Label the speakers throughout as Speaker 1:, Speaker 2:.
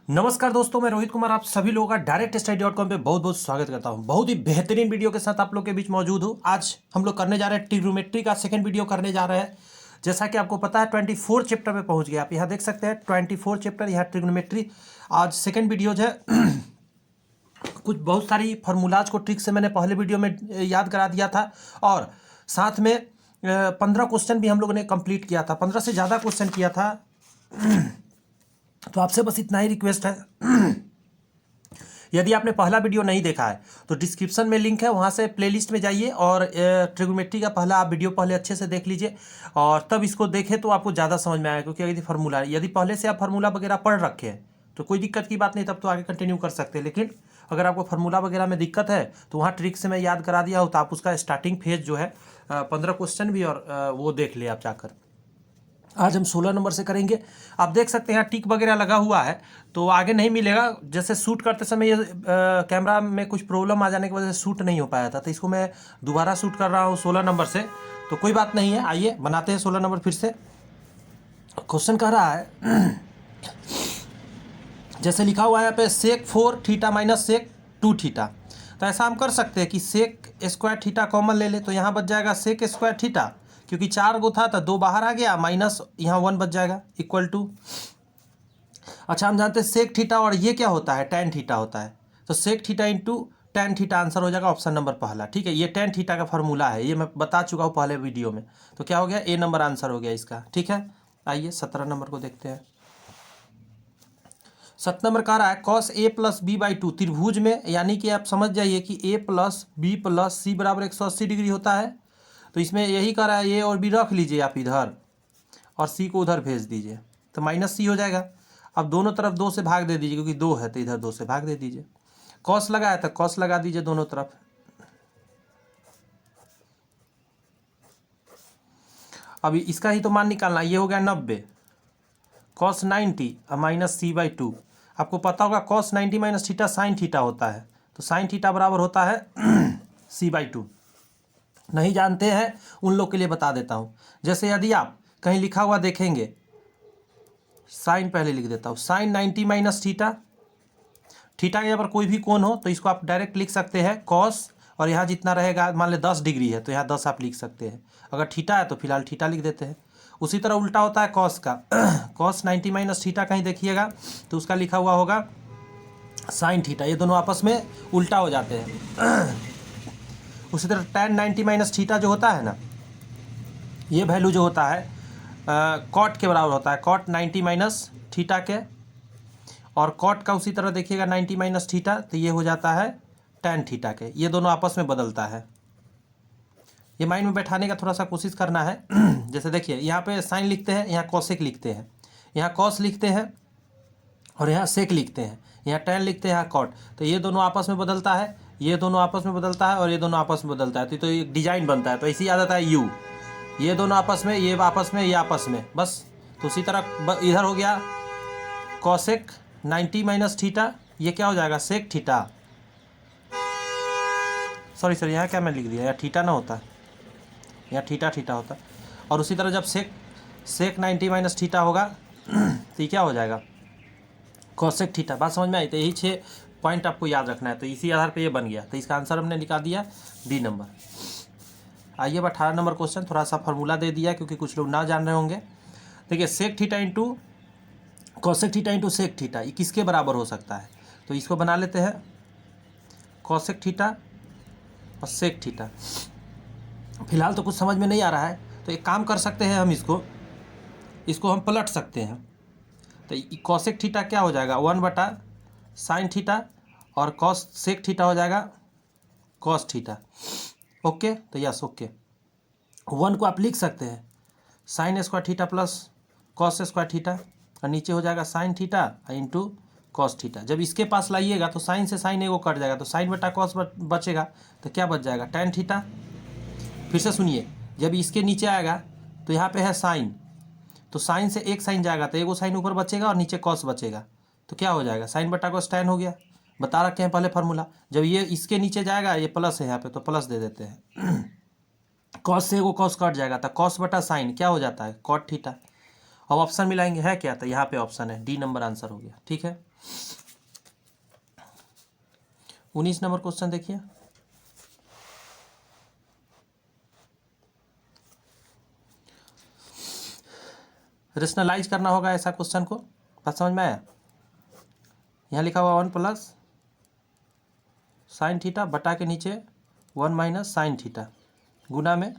Speaker 1: नमस्कार दोस्तों, मैं रोहित कुमार आप सभी लोगों का direct-study.com पे बहुत बहुत स्वागत करता हूं। बहुत ही बेहतरीन वीडियो के साथ आप लोग के बीच मौजूद हूं। आज हम लोग करने जा रहे हैं ट्रिग्नोमेट्री का सेकंड वीडियो करने जा रहे हैं। जैसा कि आपको पता है 24 चैप्टर पे पहुंच गया। आप यहाँ देख सकते हैं 24 चैप्टर, यहाँ ट्रिग्नोमेट्री आज सेकेंड वीडियोज है। कुछ बहुत सारी फार्मूलाज को ट्रिक से मैंने पहले वीडियो में याद करा दिया था और साथ में 15 क्वेश्चन भी हम लोगों ने कंप्लीट किया था। 15 से ज़्यादा क्वेश्चन किया था। तो आपसे बस इतना ही रिक्वेस्ट है, यदि आपने पहला वीडियो नहीं देखा है तो डिस्क्रिप्शन में लिंक है, वहाँ से प्लेलिस्ट में जाइए और ट्रिग्नोमेट्री का पहला आप वीडियो पहले अच्छे से देख लीजिए और तब इसको देखें तो आपको ज़्यादा समझ में आएगा। क्योंकि यदि पहले से आप फार्मूला वगैरह पढ़ रखे हैं तो कोई दिक्कत की बात नहीं, तब तो आगे कंटिन्यू कर सकते हैं। लेकिन अगर आपको फार्मूला वगैरह में दिक्कत है तो वहाँ ट्रिक से मैं याद करा दिया हो, तो आप उसका स्टार्टिंग फेज जो है 15 क्वेश्चन भी और वो देख ले आप जाकर। आज हम 16 नंबर से करेंगे। आप देख सकते हैं यहाँ टिक वगैरह लगा हुआ है तो आगे नहीं मिलेगा। जैसे शूट करते समय ये कैमरा में कुछ प्रॉब्लम आ जाने की वजह से शूट नहीं हो पाया था, तो इसको मैं दोबारा शूट कर रहा हूँ 16 नंबर से। तो कोई बात नहीं है, आइए बनाते हैं 16 नंबर फिर से। क्वेश्चन कह रहा है जैसे लिखा हुआ है यहाँ पे सेक 4 थीटा माइनस सेक 2 थीटा। तो ऐसा हम कर सकते हैं कि सेक स्क्वायर थीटा कॉमन ले ले, तो यहाँ बच जाएगा सेक स्क्वायर थीटा, क्योंकि 4 गो था तो 2 बाहर आ गया, माइनस यहाँ 1 बच जाएगा इक्वल टू। अच्छा, हम जानते हैं सेक थीटा और ये क्या होता है, टैन थीटा होता है। तो sec theta into tan theta answer हो जाएगा ऑप्शन नंबर पहला। ठीक है, ये टैन थीटा का फॉर्मूला है, ये मैं बता चुका हूँ पहले वीडियो में। तो क्या हो गया, ए नंबर आंसर हो गया इसका। ठीक है, आइए 17 नंबर को देखते हैं। 7 नंबर कह रहा है cos A plus B by 2 त्रिभुज में, यानी कि आप समझ जाइए कि A plus B plus C बराबर 180 डिग्री होता है। तो इसमें यही कह रहा है, ए और बी रख लीजिए आप इधर और सी को उधर भेज दीजिए, तो माइनस सी हो जाएगा। अब दोनों तरफ 2 से भाग दे दीजिए, क्योंकि 2 है तो इधर 2 से भाग दे दीजिए। कॉस लगाया तो कॉस लगा दीजिए दोनों तरफ। अभी इसका ही तो मान निकालना, ये हो गया 90 कॉस 90 और माइनस सी बाई 2। आपको पता होगा cos 90 minus theta sine theta होता है, तो साइन थीटा बराबर होता है सी बाई 2। नहीं जानते हैं उन लोग के लिए बता देता हूँ। जैसे यदि आप कहीं लिखा हुआ देखेंगे, साइन पहले लिख देता हूँ, साइन 90 माइनस थीटा, थीटा के पर कोई भी कोण हो तो इसको आप डायरेक्ट लिख सकते हैं कॉस, और यहाँ जितना रहेगा मान ले 10 डिग्री है तो यहाँ 10 आप लिख सकते हैं। अगर थीटा है तो फिलहाल थीटा लिख देते हैं। उसी तरह उल्टा होता है कॉस का कॉस 90 माइनस थीटा कहीं देखिएगा तो उसका लिखा हुआ होगा साइन थीटा, ये दोनों आपस में उल्टा हो जाते हैं। उसी तरह tan 90 माइनस थीटा जो होता है ना, ये वैल्यू जो होता है कॉट के बराबर होता है, कॉट 90 माइनस थीटा के। और कॉट का उसी तरह देखिएगा 90 माइनस थीटा, तो ये हो जाता है tan थीटा के। ये दोनों आपस में बदलता है। ये माइंड में बैठाने का थोड़ा सा कोशिश करना है। जैसे देखिए यहाँ पे साइन लिखते हैं, यहाँ कॉसेक लिखते हैं, यहाँ कॉस लिखते हैं और यहाँ सेक लिखते हैं, यहाँ tan लिखते हैं, यहाँ कॉट। तो ये दोनों आपस में बदलता है, ये दोनों आपस में बदलता है और ये दोनों आपस में बदलता है। तो एक डिजाइन बनता है। तो ऐसी याद आता है यू, ये दोनों आपस में, ये आपस में, ये आपस में, बस। तो उसी तरह इधर हो गया कॉसेक 90 माइनस थीटा, ये क्या हो जाएगा सेक थीटा। सॉरी यहाँ क्या मैं लिख दिया, यहाँ थीटा ना होता, यहाँ थीटा थीटा होता। और उसी तरह जब सेक 90 माइनस थीटा होगा तो ये क्या हो जाएगा कॉसेक थीटा। बात समझ में आई? तो यही 6 पॉइंट आपको याद रखना है। तो इसी आधार पे ये बन गया। तो इसका आंसर हमने निकाल दिया डी नंबर। आइए 18 नंबर क्वेश्चन, थोड़ा सा फार्मूला दे दिया क्योंकि कुछ लोग ना जान रहे होंगे। देखिए sec theta into cosec theta into sec theta, ये किसके बराबर हो सकता है? तो इसको बना लेते हैं कॉसेक थीटा और सेक थीटा। फिलहाल तो कुछ समझ में नहीं आ रहा है, तो एक काम कर सकते हैं हम, इसको हम पलट सकते हैं। तो कॉसेक थीटा क्या हो जाएगा 1 बटा साइन थीटा, और कॉस सेक थीटा हो जाएगा कॉस थीटा। ओके, तो यस ओके। 1 को आप लिख सकते हैं sign square theta plus cos square theta, और नीचे हो जाएगा sign theta into cos theta. जब इसके पास लाइएगा तो साइन से साइन एगो कट जाएगा, तो साइन बटा कॉस बचेगा, तो क्या बच जाएगा टैन थीटा। फिर से सुनिए, जब इसके नीचे आएगा तो यहाँ पे है साइन, तो साइन से एक साइन जाएगा तो एगो साइन ऊपर बचेगा और नीचे कॉस बचेगा, तो क्या हो जाएगा साइन बटा कॉस टैन हो गया। बता रखे हैं पहले फार्मूला। जब ये इसके नीचे जाएगा, ये प्लस है यहाँ पे तो प्लस दे देते हैं। कॉस से एगो कॉस कट जाएगा तो कॉस बटा साइन क्या हो जाता है कॉट थीटा। अब ऑप्शन मिलाएंगे, है क्या, तो यहाँ पे ऑप्शन है डी नंबर आंसर हो गया। ठीक है, 19 नंबर क्वेश्चन देखिए। रेशनलाइज करना होगा ऐसा क्वेश्चन को, बात समझ में आया। यहाँ लिखा हुआ 1 प्लस साइन थीटा बटा के नीचे 1 माइनस साइन थीटा, गुना में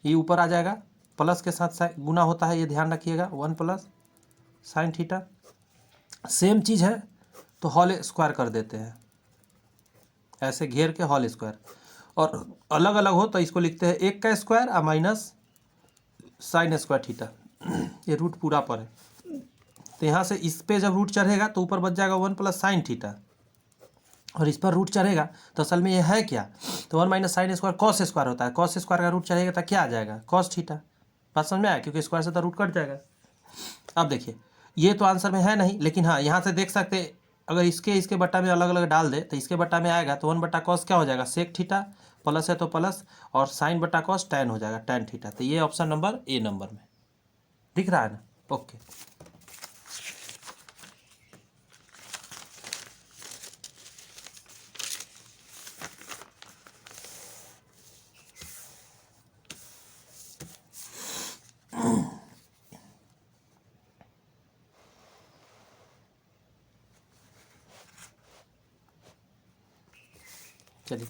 Speaker 1: ये ऊपर आ जाएगा, प्लस के साथ गुना होता है, ये ध्यान रखिएगा। 1 प्लस साइन थीटा, सेम चीज़ है तो होल स्क्वायर कर देते हैं, ऐसे घेर के होल स्क्वायर, और अलग अलग हो तो इसको लिखते हैं 1 का स्क्वायर और माइनस साइन स्क्वायर थीटा। ये रूट पूरा पर है, तो यहाँ से इस पे जब रूट चढ़ेगा तो ऊपर बच जाएगा 1 प्लस साइन थीटा, और इस पर रूट चढ़ेगा तो असल में ये है क्या, तो 1 minus sine square cos square होता है, कॉस स्क्वायर का रूट चढ़ेगा तो क्या आ जाएगा, कॉस थीटा। बात समझ में आया, क्योंकि स्क्वायर से तो रूट कट जाएगा। अब देखिए ये तो आंसर में है नहीं, लेकिन हाँ यहाँ से देख सकते, अगर इसके बट्टा में अलग अलग डाल दे तो इसके बट्टा में आएगा तो 1 बट्टा कॉस क्या हो जाएगा, सेक थीटा, प्लस है तो प्लस, और साइन बट्टा कॉस टैन हो जाएगा, टैन थीटा। तो ये ऑप्शन नंबर ए नंबर में दिख रहा है ना। ओके, चलिए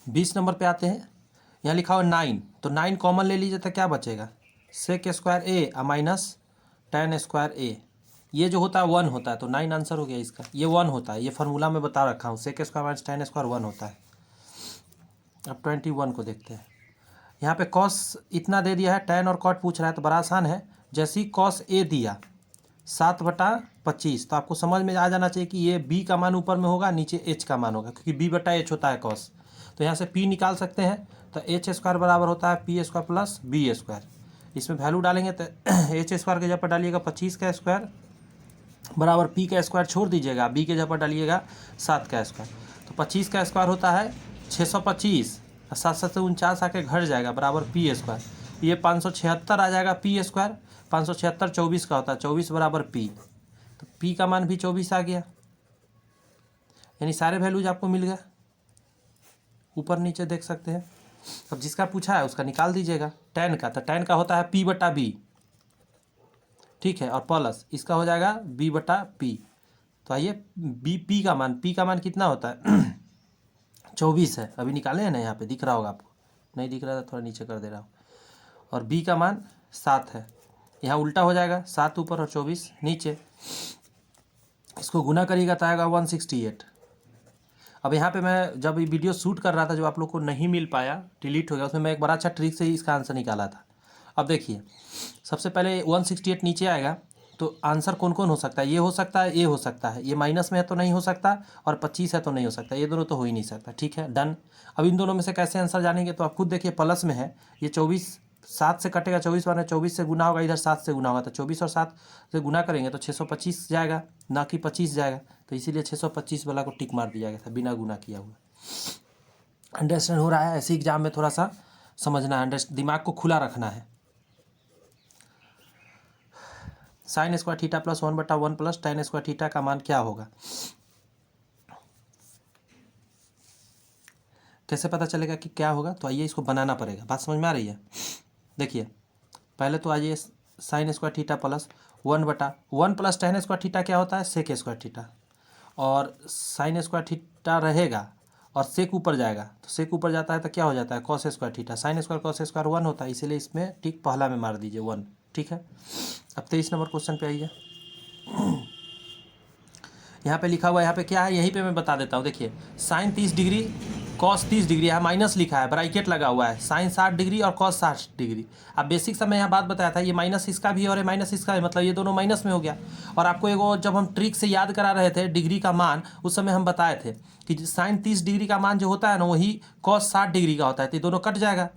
Speaker 1: 20 नंबर पे आते हैं। यहाँ लिखा हुआ 9, तो 9 कॉमन ले लीजिए तो क्या बचेगा, sec square A minus tan square ए, ये जो होता है 1 होता है, तो 9 आंसर हो गया इसका। ये 1 होता है, ये फार्मूला में बता रखा हूँ, sec square minus tan square 1 होता है। अब 21 को देखते हैं। यहाँ पे कॉस इतना दे दिया है, टैन और कॉट पूछ रहा है, तो बड़ा आसान है। जैसे ही कॉस ए दिया 7/25, तो आपको समझ में आ जाना चाहिए कि ये बी का मान ऊपर में होगा, नीचे एच का मान होगा, क्योंकि बी बटा एच होता है कॉस। तो यहाँ से पी निकाल सकते हैं, तो एच स्क्वायर बराबर होता है P square plus B square. इसमें वैल्यू डालेंगे तो एच स्क्वायर के जगह पर डालिएगा 25 का स्क्वायर बराबर पी का स्क्वायर छोड़ दीजिएगा, बी के जगह पर डालिएगा 7 का स्क्वायर। तो 25 का स्क्वायर होता है 625, 7 से 49 आके घट जाएगा बराबर पी स्क्वायर। ये 576 आ जाएगा पी स्क्वायर, 576 24 का होता है, 24 बराबर पी, तो पी का मान भी 24 आ गया, यानी सारे वैल्यूज आपको मिल गए, ऊपर नीचे देख सकते हैं। अब जिसका पूछा है उसका निकाल दीजिएगा, टैन का, तो टैन का होता है पी बटा बी, ठीक है, और प्लस इसका हो जाएगा बी बटा पी। तो आइए पी का मान कितना होता है 24 है, अभी निकाले हैं ना, यहाँ पे दिख रहा होगा आपको, नहीं दिख रहा था थोड़ा नीचे कर दे रहा हूँ। और बी का मान 7 है, यहाँ उल्टा हो जाएगा, 7 ऊपर और 24 नीचे, इसको गुना करिएगा तो आएगा 168। अब यहाँ पे मैं जब ये वीडियो शूट कर रहा था, जो आप लोग को नहीं मिल पाया, डिलीट हो गया, उसमें मैं एक बड़ा अच्छा ट्रिक से ही इसका आंसर निकाला था। अब देखिए सबसे पहले 168 नीचे आएगा, तो आंसर कौन कौन हो सकता है, ये हो सकता है, ये हो सकता है, ये माइनस में है तो नहीं हो सकता, और 25 है तो नहीं हो सकता, ये दोनों तो हो ही नहीं सकता। ठीक है, डन। अब इन दोनों में से कैसे आंसर जानेंगे, तो आप खुद देखिए, प्लस में है, ये 24 7 से कटेगा, 24 बार 24 से गुना होगा, इधर 7 से गुना होगा, तो 24 और 7 से गुना करेंगे तो 625 जाएगा, ना कि 25 जाएगा, तो इसीलिए 625 वाला को टिक मार दिया गया था बिना गुना किया हुआ। अंडरस्टैंड हो रहा है, ऐसे एग्जाम में थोड़ा सा समझना है, दिमाग को खुला रखना है। Sign square theta plus 1/1 plus tan square theta का मान क्या होगा, कैसे पता चलेगा कि क्या होगा, तो आइए इसको बनाना पड़ेगा। बात समझ में आ रही है। देखिए पहले तो आइए sign square theta plus 1/1 plus tan square theta क्या होता है, सेक स्क्वायर थीटा, और साइन स्क्वायर थीटा रहेगा और सेक ऊपर जाएगा, तो सेक ऊपर जाता है तो क्या हो जाता है, cos square theta, sine square cos square 1 होता है, इसीलिए इसमें टिक पहला में मार दीजिए 1। ठीक है, अब 23 नंबर क्वेश्चन पे आइए। यहाँ पे लिखा हुआ है, यहाँ पे क्या है, यहीं पे मैं बता देता हूँ। देखिए साइन 30 डिग्री कॉस 30 डिग्री, यहाँ माइनस लिखा है, ब्रैकेट लगा हुआ है, साइन 60 डिग्री और कॉस 60 डिग्री। अब बेसिक समय यहाँ बात बताया था, ये माइनस इसका भी और ये माइनस इसका भी, मतलब ये दोनों माइनस में हो गया। और आपको एगो जब हम ट्रिक से याद करा रहे थे डिग्री का मान, उस समय हम बताए थे कि साइन 30 डिग्री का मान जो होता है ना, वही कॉस 60 डिग्री का होता है, तो ये दोनों कट जाएगा,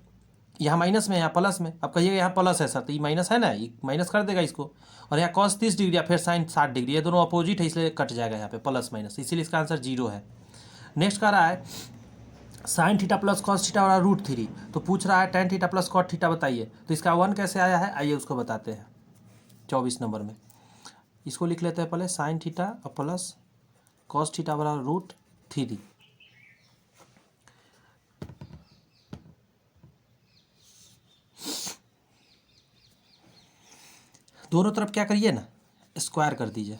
Speaker 1: यहाँ माइनस में यहाँ प्लस में। अब कहिएगा यहाँ प्लस है सर, तो ये माइनस है ना, ये माइनस कर देगा इसको, और यहाँ कॉस 30 डिग्री या फिर साइन 60 डिग्री, ये दोनों अपोजिट है, इसलिए कट जाएगा यहाँ पे प्लस माइनस, इसीलिए इसका आंसर 0 है। नेक्स्ट कह रहा है sine theta plus cos theta वाला √3, तो पूछ रहा है tan theta plus cot theta बताइए, तो इसका 1 कैसे आया है, आइए उसको बताते हैं। 24 नंबर में इसको लिख लेते हैं पहले, साइन थीटा और प्लस कॉस थीटा वाला √3। दोनों तरफ क्या करिए ना, स्क्वायर कर दीजिए।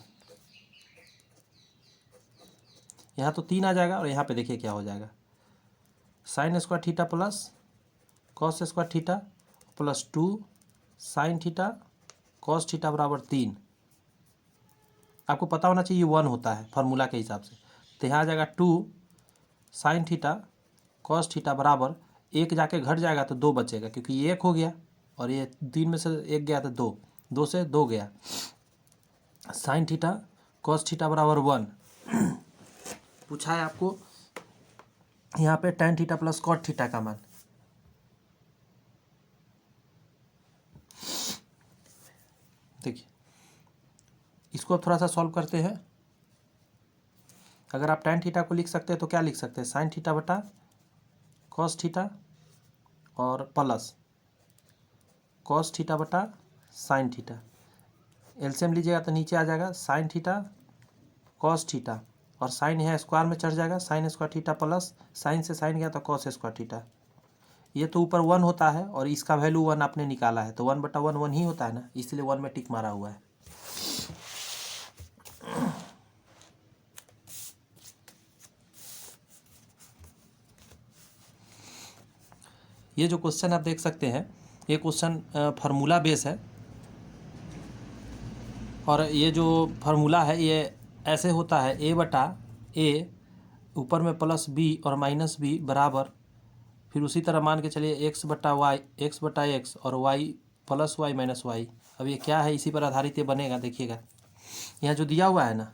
Speaker 1: यहाँ तो 3 आ जाएगा और यहाँ पे देखिए क्या हो जाएगा, sine square theta plus cos square theta plus 2 sine theta cos theta बराबर 3। आपको पता होना चाहिए 1 होता है फार्मूला के हिसाब से। तो यहाँ आ जाएगा 2 साइन थीटा कॉस थीटा बराबर, एक जाके घट जाएगा तो 2 बचेगा, क्योंकि ये 1 हो गया और ये 3 में से 1 गया तो 2, 2 से 2 गया। साइन थीटा कॉस थीटा बराबर 1 पूछा है आपको। यहाँ पे tan theta plus cot theta का मान, देखिए इसको अब थोड़ा सा सॉल्व करते हैं। अगर आप टेन थीटा को लिख सकते हैं तो क्या लिख सकते हैं, साइन थीटा बटा कॉस थीटा और प्लस कॉस थीटा बटा साइन थीटा। एलसीएम लीजिएगा तो नीचे आ जाएगा साइन थीटा कॉस थीटा, और साइन यहाँ स्क्वायर में चढ़ जाएगा, sine square theta plus sign से साइन गया तो कॉस स्क्वायर थीटा। ये तो ऊपर 1 होता है और इसका वैल्यू 1 आपने निकाला है, तो 1/1 1 ही होता है ना, इसलिए 1 में टिक मारा हुआ है। ये जो क्वेश्चन आप देख सकते हैं, ये क्वेश्चन फार्मूला बेस है, और ये जो फार्मूला है ये ऐसे होता है, a/a ऊपर में प्लस b और माइनस b बराबर, फिर उसी तरह मान के चलिए x/y x/x और y plus y minus y। अब ये क्या है, इसी पर आधारित ये बनेगा। देखिएगा यहाँ जो दिया हुआ है ना,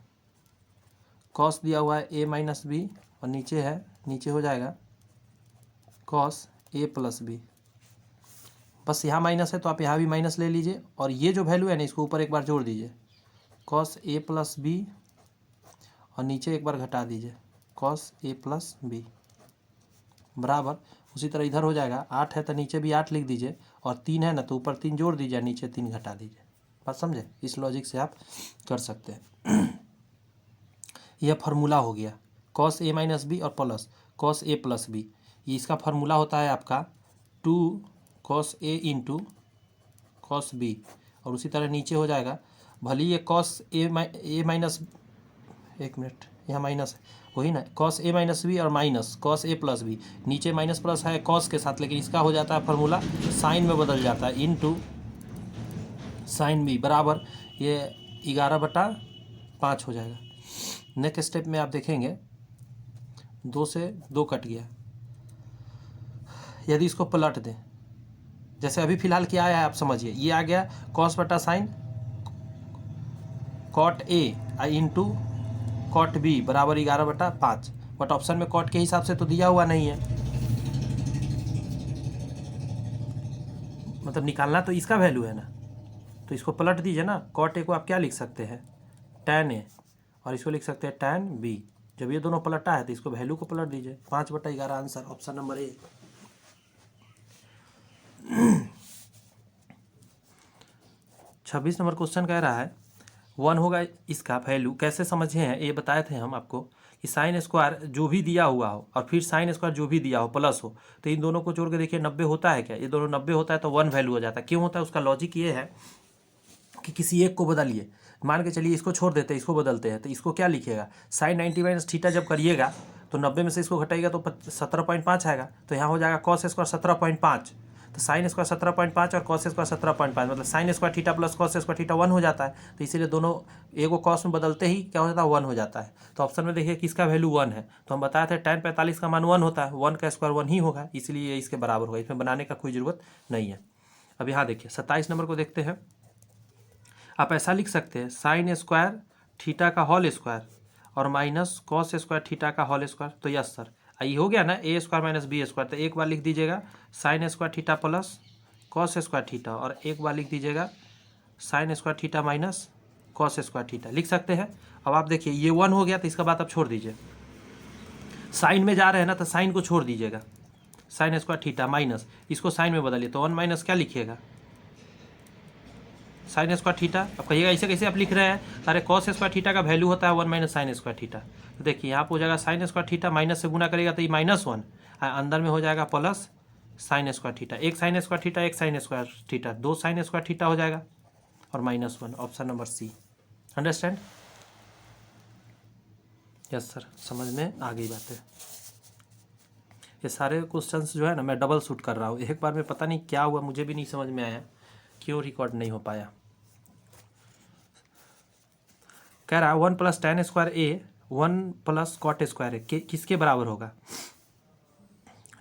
Speaker 1: कॉस दिया हुआ है a माइनस b, और नीचे है, नीचे हो जाएगा कॉस a प्लस b। बस यहाँ माइनस है तो आप यहाँ भी माइनस ले लीजिए, और ये जो वैल्यू है ना इसको ऊपर एक बार जोड़ दीजिए, कॉस a प्लस b, और नीचे एक बार घटा दीजिए कॉस a प्लस b बराबर। उसी तरह इधर हो जाएगा, 8 है तो नीचे भी 8 लिख दीजिए, और 3 है ना तो ऊपर 3 जोड़ दीजिए, नीचे 3 घटा दीजिए। बात समझे, इस लॉजिक से आप कर सकते हैं। यह फार्मूला हो गया कॉस a माइनस बी और plus cos a plus B. ये इसका फार्मूला होता है आपका 2 cos a into cos B, और उसी तरह नीचे हो जाएगा, भले ये कॉस a माइनस, एक मिनट यहाँ माइनस है वही ना, कॉस a माइनस बी और minus cos a plus B, नीचे माइनस प्लस है कॉस के साथ, लेकिन इसका हो जाता है फार्मूला साइन में बदल जाता है, इंटू साइन बी बराबर ये 11/5 हो जाएगा। नेक्स्ट स्टेप में आप देखेंगे 2 से 2 कट गया। यदि इसको पलट दें, जैसे अभी फिलहाल क्या आया है आप समझिए, ये आ गया कॉस बटा sine cot A into cot B बराबर 11/5, बट ऑप्शन में कॉट के हिसाब से तो दिया हुआ नहीं है, मतलब निकालना तो इसका वैल्यू है ना, तो इसको पलट दीजिए ना। कॉट ए को आप क्या लिख सकते हैं, tan ए, और इसको लिख सकते हैं tan बी। जब ये दोनों पलटा है तो इसको वैल्यू को पलट दीजिए, 5/11 answer, option number A. 26 number question कह रहा है 1 होगा इसका वैल्यू, कैसे समझे हैं ये बताए थे हम आपको कि साइन स्क्वायर जो भी दिया हुआ हो और फिर साइन स्क्वायर जो भी दिया हो प्लस हो, तो इन दोनों को जोड़ के देखिए 90 होता है क्या, ये दोनों 90 होता है तो 1 वैल्यू हो जाता है। क्यों होता है, उसका लॉजिक ये है कि किसी एक को बदलिए, मान के चलिए इसको छोड़ देते हैं, इसको बदलते हैं, तो इसको क्या लिखिएगा, साइन 90 माइनस थीटा जब करिएगा तो 90 में से इसको घटाइएगा तो 17.5 आएगा, तो यहाँ हो जाएगा कॉस स्क्वायर 17.5, तो साइन स्क्वायर 17.5 और कॉस स्क्वायर 17.5, मतलब sign square theta plus cos square theta 1 हो जाता है, तो इसीलिए दोनों एगो कॉस में बदलते ही क्या हो जाता है, 1 हो जाता है। तो ऑप्शन में देखिए किसका वैल्यू 1 है, तो हम बताए थे tan 45 का मान 1 होता है, 1 का स्क्वायर 1 ही होगा, इसलिए ये इसके बराबर होगा, इसमें बनाने का कोई ज़रूरत नहीं है। अब यहाँ देखिए 27 नंबर को देखते हैं। आप ऐसा लिख सकते हैं साइन स्क्वायर थीटा का होल स्क्वायर और माइनस कॉस स्क्वायर थीटा का होल स्क्वायर, तो यस सर ये हो गया ना ए स्क्वायर माइनस बी स्क्वायर, तो एक बार लिख दीजिएगा sign square theta plus cos square theta, और एक बार लिख दीजिएगा sign square theta minus cos square theta, लिख सकते हैं। अब आप देखिए ये 1 हो गया तो इसका बात आप छोड़ दीजिए, साइन में जा रहे हैं ना, तो साइन को छोड़ दीजिएगा, साइन स्क्वायर थीटा माइनस, इसको साइन में बदलिए तो 1 माइनस क्या लिखिएगा, साइन स्क्वायर थीटा। अब कहिएगा ऐसे कैसे आप लिख रहे हैं, अरे कॉस स्क्वायर थीटा का वैल्यू होता है 1 माइनस साइन स्क्वायर थीटा। तो देखिए यहाँ पर हो जाएगा साइन स्क्वायर थीटा, माइनस से गुना करेगा तो ये -1, अंदर में हो जाएगा प्लस साइन स्क्वायर थीटा, एक साइन स्क्वायर थीटा एक sine square theta, 2 sine square theta हो जाएगा और -1, option number C. Understand? Yes sir, समझ में आ गई बातें। ये सारे क्वेश्चंस जो है ना मैं डबल शूट कर रहा हूँ, एक बार में पता नहीं क्या हुआ, मुझे भी नहीं समझ में आया क्यों रिकॉर्ड नहीं हो पाया। कह रहा है 1 + tan स्क्वायर ए 1 + cot स्क्वायर ए किसके बराबर होगा,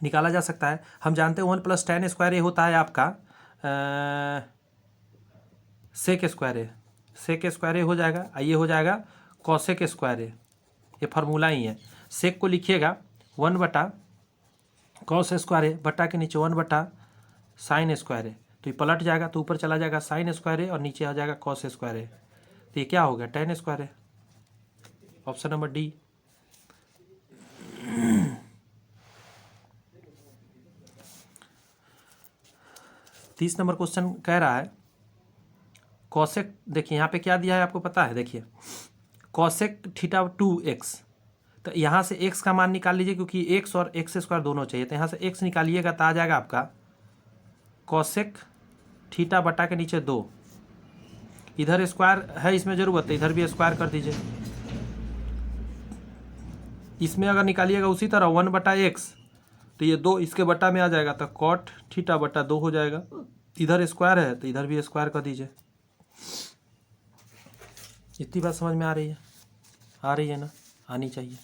Speaker 1: निकाला जा सकता है। हम जानते हैं 1 + tan स्क्वायर ए होता है आपका सेक स्क्वायर ए, सेक स्क्वायर ए हो जाएगा, ये हो जाएगा कॉसेक स्क्वायर ए, ये फार्मूला ही है। सेक को लिखिएगा 1 बटा कॉस स्क्वायर ए बटा के नीचे 1 बटा साइन स्क्वायर ए, तो ये पलट जाएगा तो ऊपर चला जाएगा साइन स्क्वायर ए और नीचे आ जाएगा कॉस स्क्वायर ए, तो ये क्या हो गया tan स्क्वायर ए, ऑप्शन नंबर डी। तीस नंबर क्वेश्चन कह रहा है कॉसेक, देखिए यहाँ पे क्या दिया है आपको पता है, देखिए कॉसेक थीटा 2x, तो यहाँ से x का मान निकाल लीजिए क्योंकि x और x स्क्वायर दोनों चाहिए, तो यहाँ से x निकालिएगा तो आ जाएगा आपका कॉसेक थीटा बटा के नीचे 2, इधर स्क्वायर है इसमें ज़रूरत है, इधर भी स्क्वायर कर दीजिए, इसमें अगर निकालिएगा उसी तरह 1 बटा x, तो ये 2 इसके बटा में आ जाएगा तो कॉट थीटा बटा 2 हो जाएगा, इधर स्क्वायर है तो इधर भी स्क्वायर कर दीजिए। इतनी बात समझ में आ रही है, आ रही है ना, आनी चाहिए।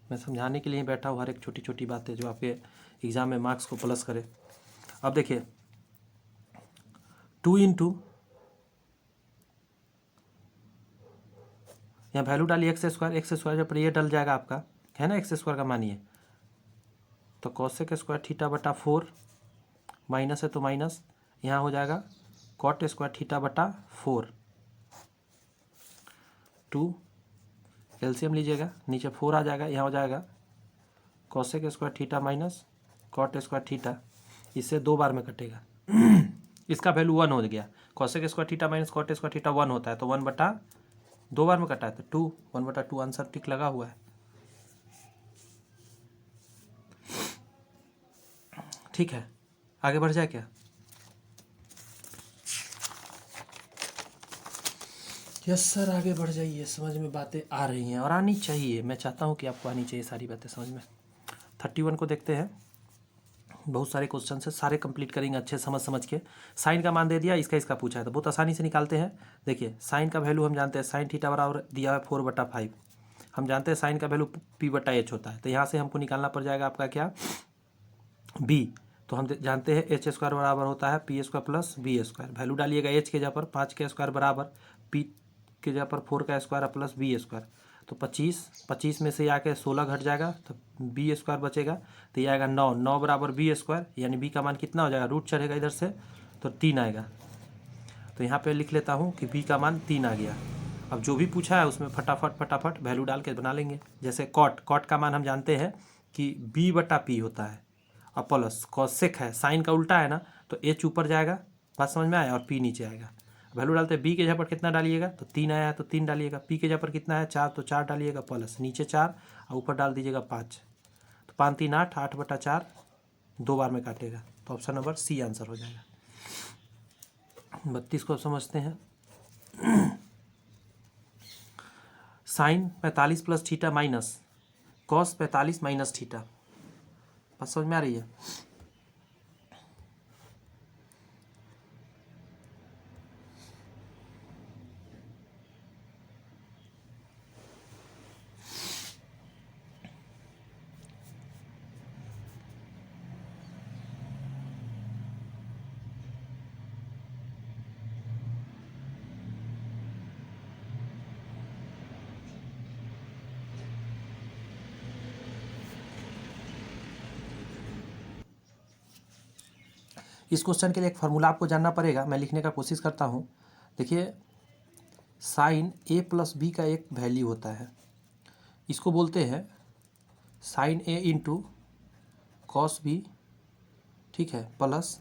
Speaker 1: मैं समझाने के लिए बैठा हूँ हर एक छोटी छोटी बातें जो आपके एग्ज़ाम में मार्क्स को प्लस करे। अब देखिए 2 × यहाँ वैल्यू डालिए x स्क्वायर पर ये डल जाएगा आपका, है ना, x स्क्वायर का मानिए, तो कॉसेक स्क्वायर थीटा बटा 4 माइनस है तो माइनस, यहाँ हो जाएगा कॉट स्क्वायर थीटा बटा 4, 2 एलसीएम लीजिएगा, नीचे 4 आ जाएगा, यहाँ हो जाएगा cosec square theta minus cot square theta, इससे 2 बार में कटेगा इसका वैल्यू 1 हो गया, cosec square theta minus cot square theta 1 होता है, तो 1 बटा 2 बार में कटा है तो 2, 1 बटा 2 आंसर टिक लगा हुआ है। ठीक है, आगे बढ़ जाए क्या? यस सर, आगे बढ़ जाइए, समझ में बातें आ रही हैं और आनी चाहिए, मैं चाहता हूँ कि आपको आनी चाहिए सारी बातें समझ में। 31 को देखते हैं, बहुत सारे क्वेश्चन से सारे कंप्लीट करेंगे अच्छे समझ के। साइन का मान दे दिया, इसका पूछा है तो बहुत आसानी से निकालते हैं। देखिए साइन का वैल्यू हम जानते हैं, साइन थीटा बराबर दिया है 4/5, हम जानते हैं साइन का वैल्यू p/h होता है, तो यहाँ से हमको निकालना पड़ जाएगा आपका क्या, b, तो हम जानते हैं h स्क्वायर बराबर होता है p square plus b square, value डालिएगा h के जगह पर 5 का स्क्वायर बराबर p के जगह पर 4 का स्क्वायर प्लस b स्क्वायर, तो 25 में से आके 16 घट जाएगा तो b स्क्वायर बचेगा, तो ये आएगा 9 बराबर b स्क्वायर, यानी b का मान कितना हो जाएगा, रूट चढ़ेगा इधर से तो 3 आएगा, तो यहाँ पे लिख लेता हूँ कि b का मान 3 आ गया। अब जो भी पूछा है उसमें फटाफट वैल्यू डाल के बना लेंगे। जैसे कॉट का मान हम जानते हैं कि b/p होता है, और प्लस कॉसेक है, साइन का उल्टा है ना, तो h ऊपर जाएगा, बात समझ में आया, और p नीचे आएगा। वैल्यू डालते हैं, b के जगह पर कितना डालिएगा, तो 3 आया है तो 3 डालिएगा, p के जगह पर कितना है 4 तो 4 डालिएगा, प्लस नीचे 4 और ऊपर डाल दीजिएगा 5, तो 5 3 8, 8/4 2 बार में काटेगा, तो ऑप्शन नंबर सी आंसर हो जाएगा। 32 को समझते हैं, sine 45 plus theta minus cos 45 minus theta, बात समझ में आ रही है। इस क्वेश्चन के लिए एक फार्मूला आपको जानना पड़ेगा, मैं लिखने का कोशिश करता हूँ। देखिए साइन a प्लस बी का एक वैल्यू होता है, इसको बोलते हैं साइन ए इंटू कॉस बी, ठीक है, plus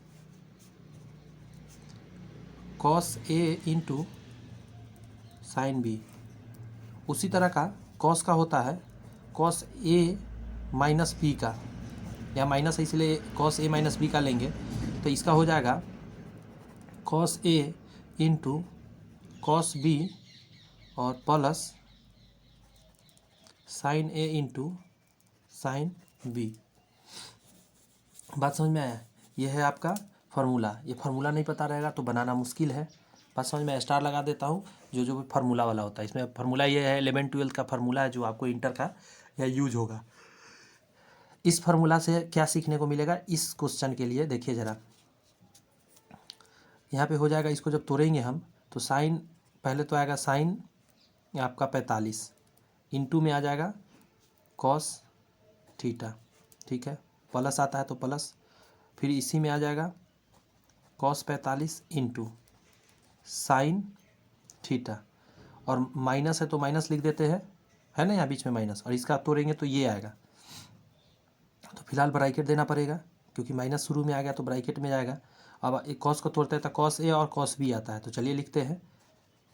Speaker 1: cos A into sine B. उसी तरह का कॉस का होता है कॉस ए माइनस बी का, या माइनस है इसलिए कॉस ए माइनस बी का लेंगे, तो इसका हो जाएगा cos A into cos B और प्लस साइन ए इंटू साइन बी। बात समझ में आया? ये है आपका फार्मूला। ये फार्मूला नहीं पता रहेगा तो बनाना मुश्किल है। बात समझ में? स्टार लगा देता हूँ जो जो भी फार्मूला वाला होता है। इसमें फार्मूला ये है 11-12 का फार्मूला है जो आपको इंटर का या यूज होगा। इस फार्मूला से क्या सीखने को मिलेगा इस क्वेश्चन के लिए देखिए ज़रा, यहाँ पे हो जाएगा, इसको जब तोड़ेंगे हम तो साइन पहले तो आएगा साइन आपका 45 इंटू में आ जाएगा कॉस थीटा, ठीक है, प्लस आता है तो प्लस, फिर इसी में आ जाएगा कॉस 45 इंटू साइन थीटा, और माइनस है तो माइनस लिख देते हैं, है ना, यहाँ बीच में माइनस, और इसका तोड़ेंगे तो ये आएगा। तो फिलहाल ब्रैकेट देना पड़ेगा क्योंकि माइनस शुरू में आ गया तो ब्रैकेट में जाएगा। अब एक कॉस को तोड़ते हैं तो कॉस ए और कॉस बी आता है, तो चलिए लिखते हैं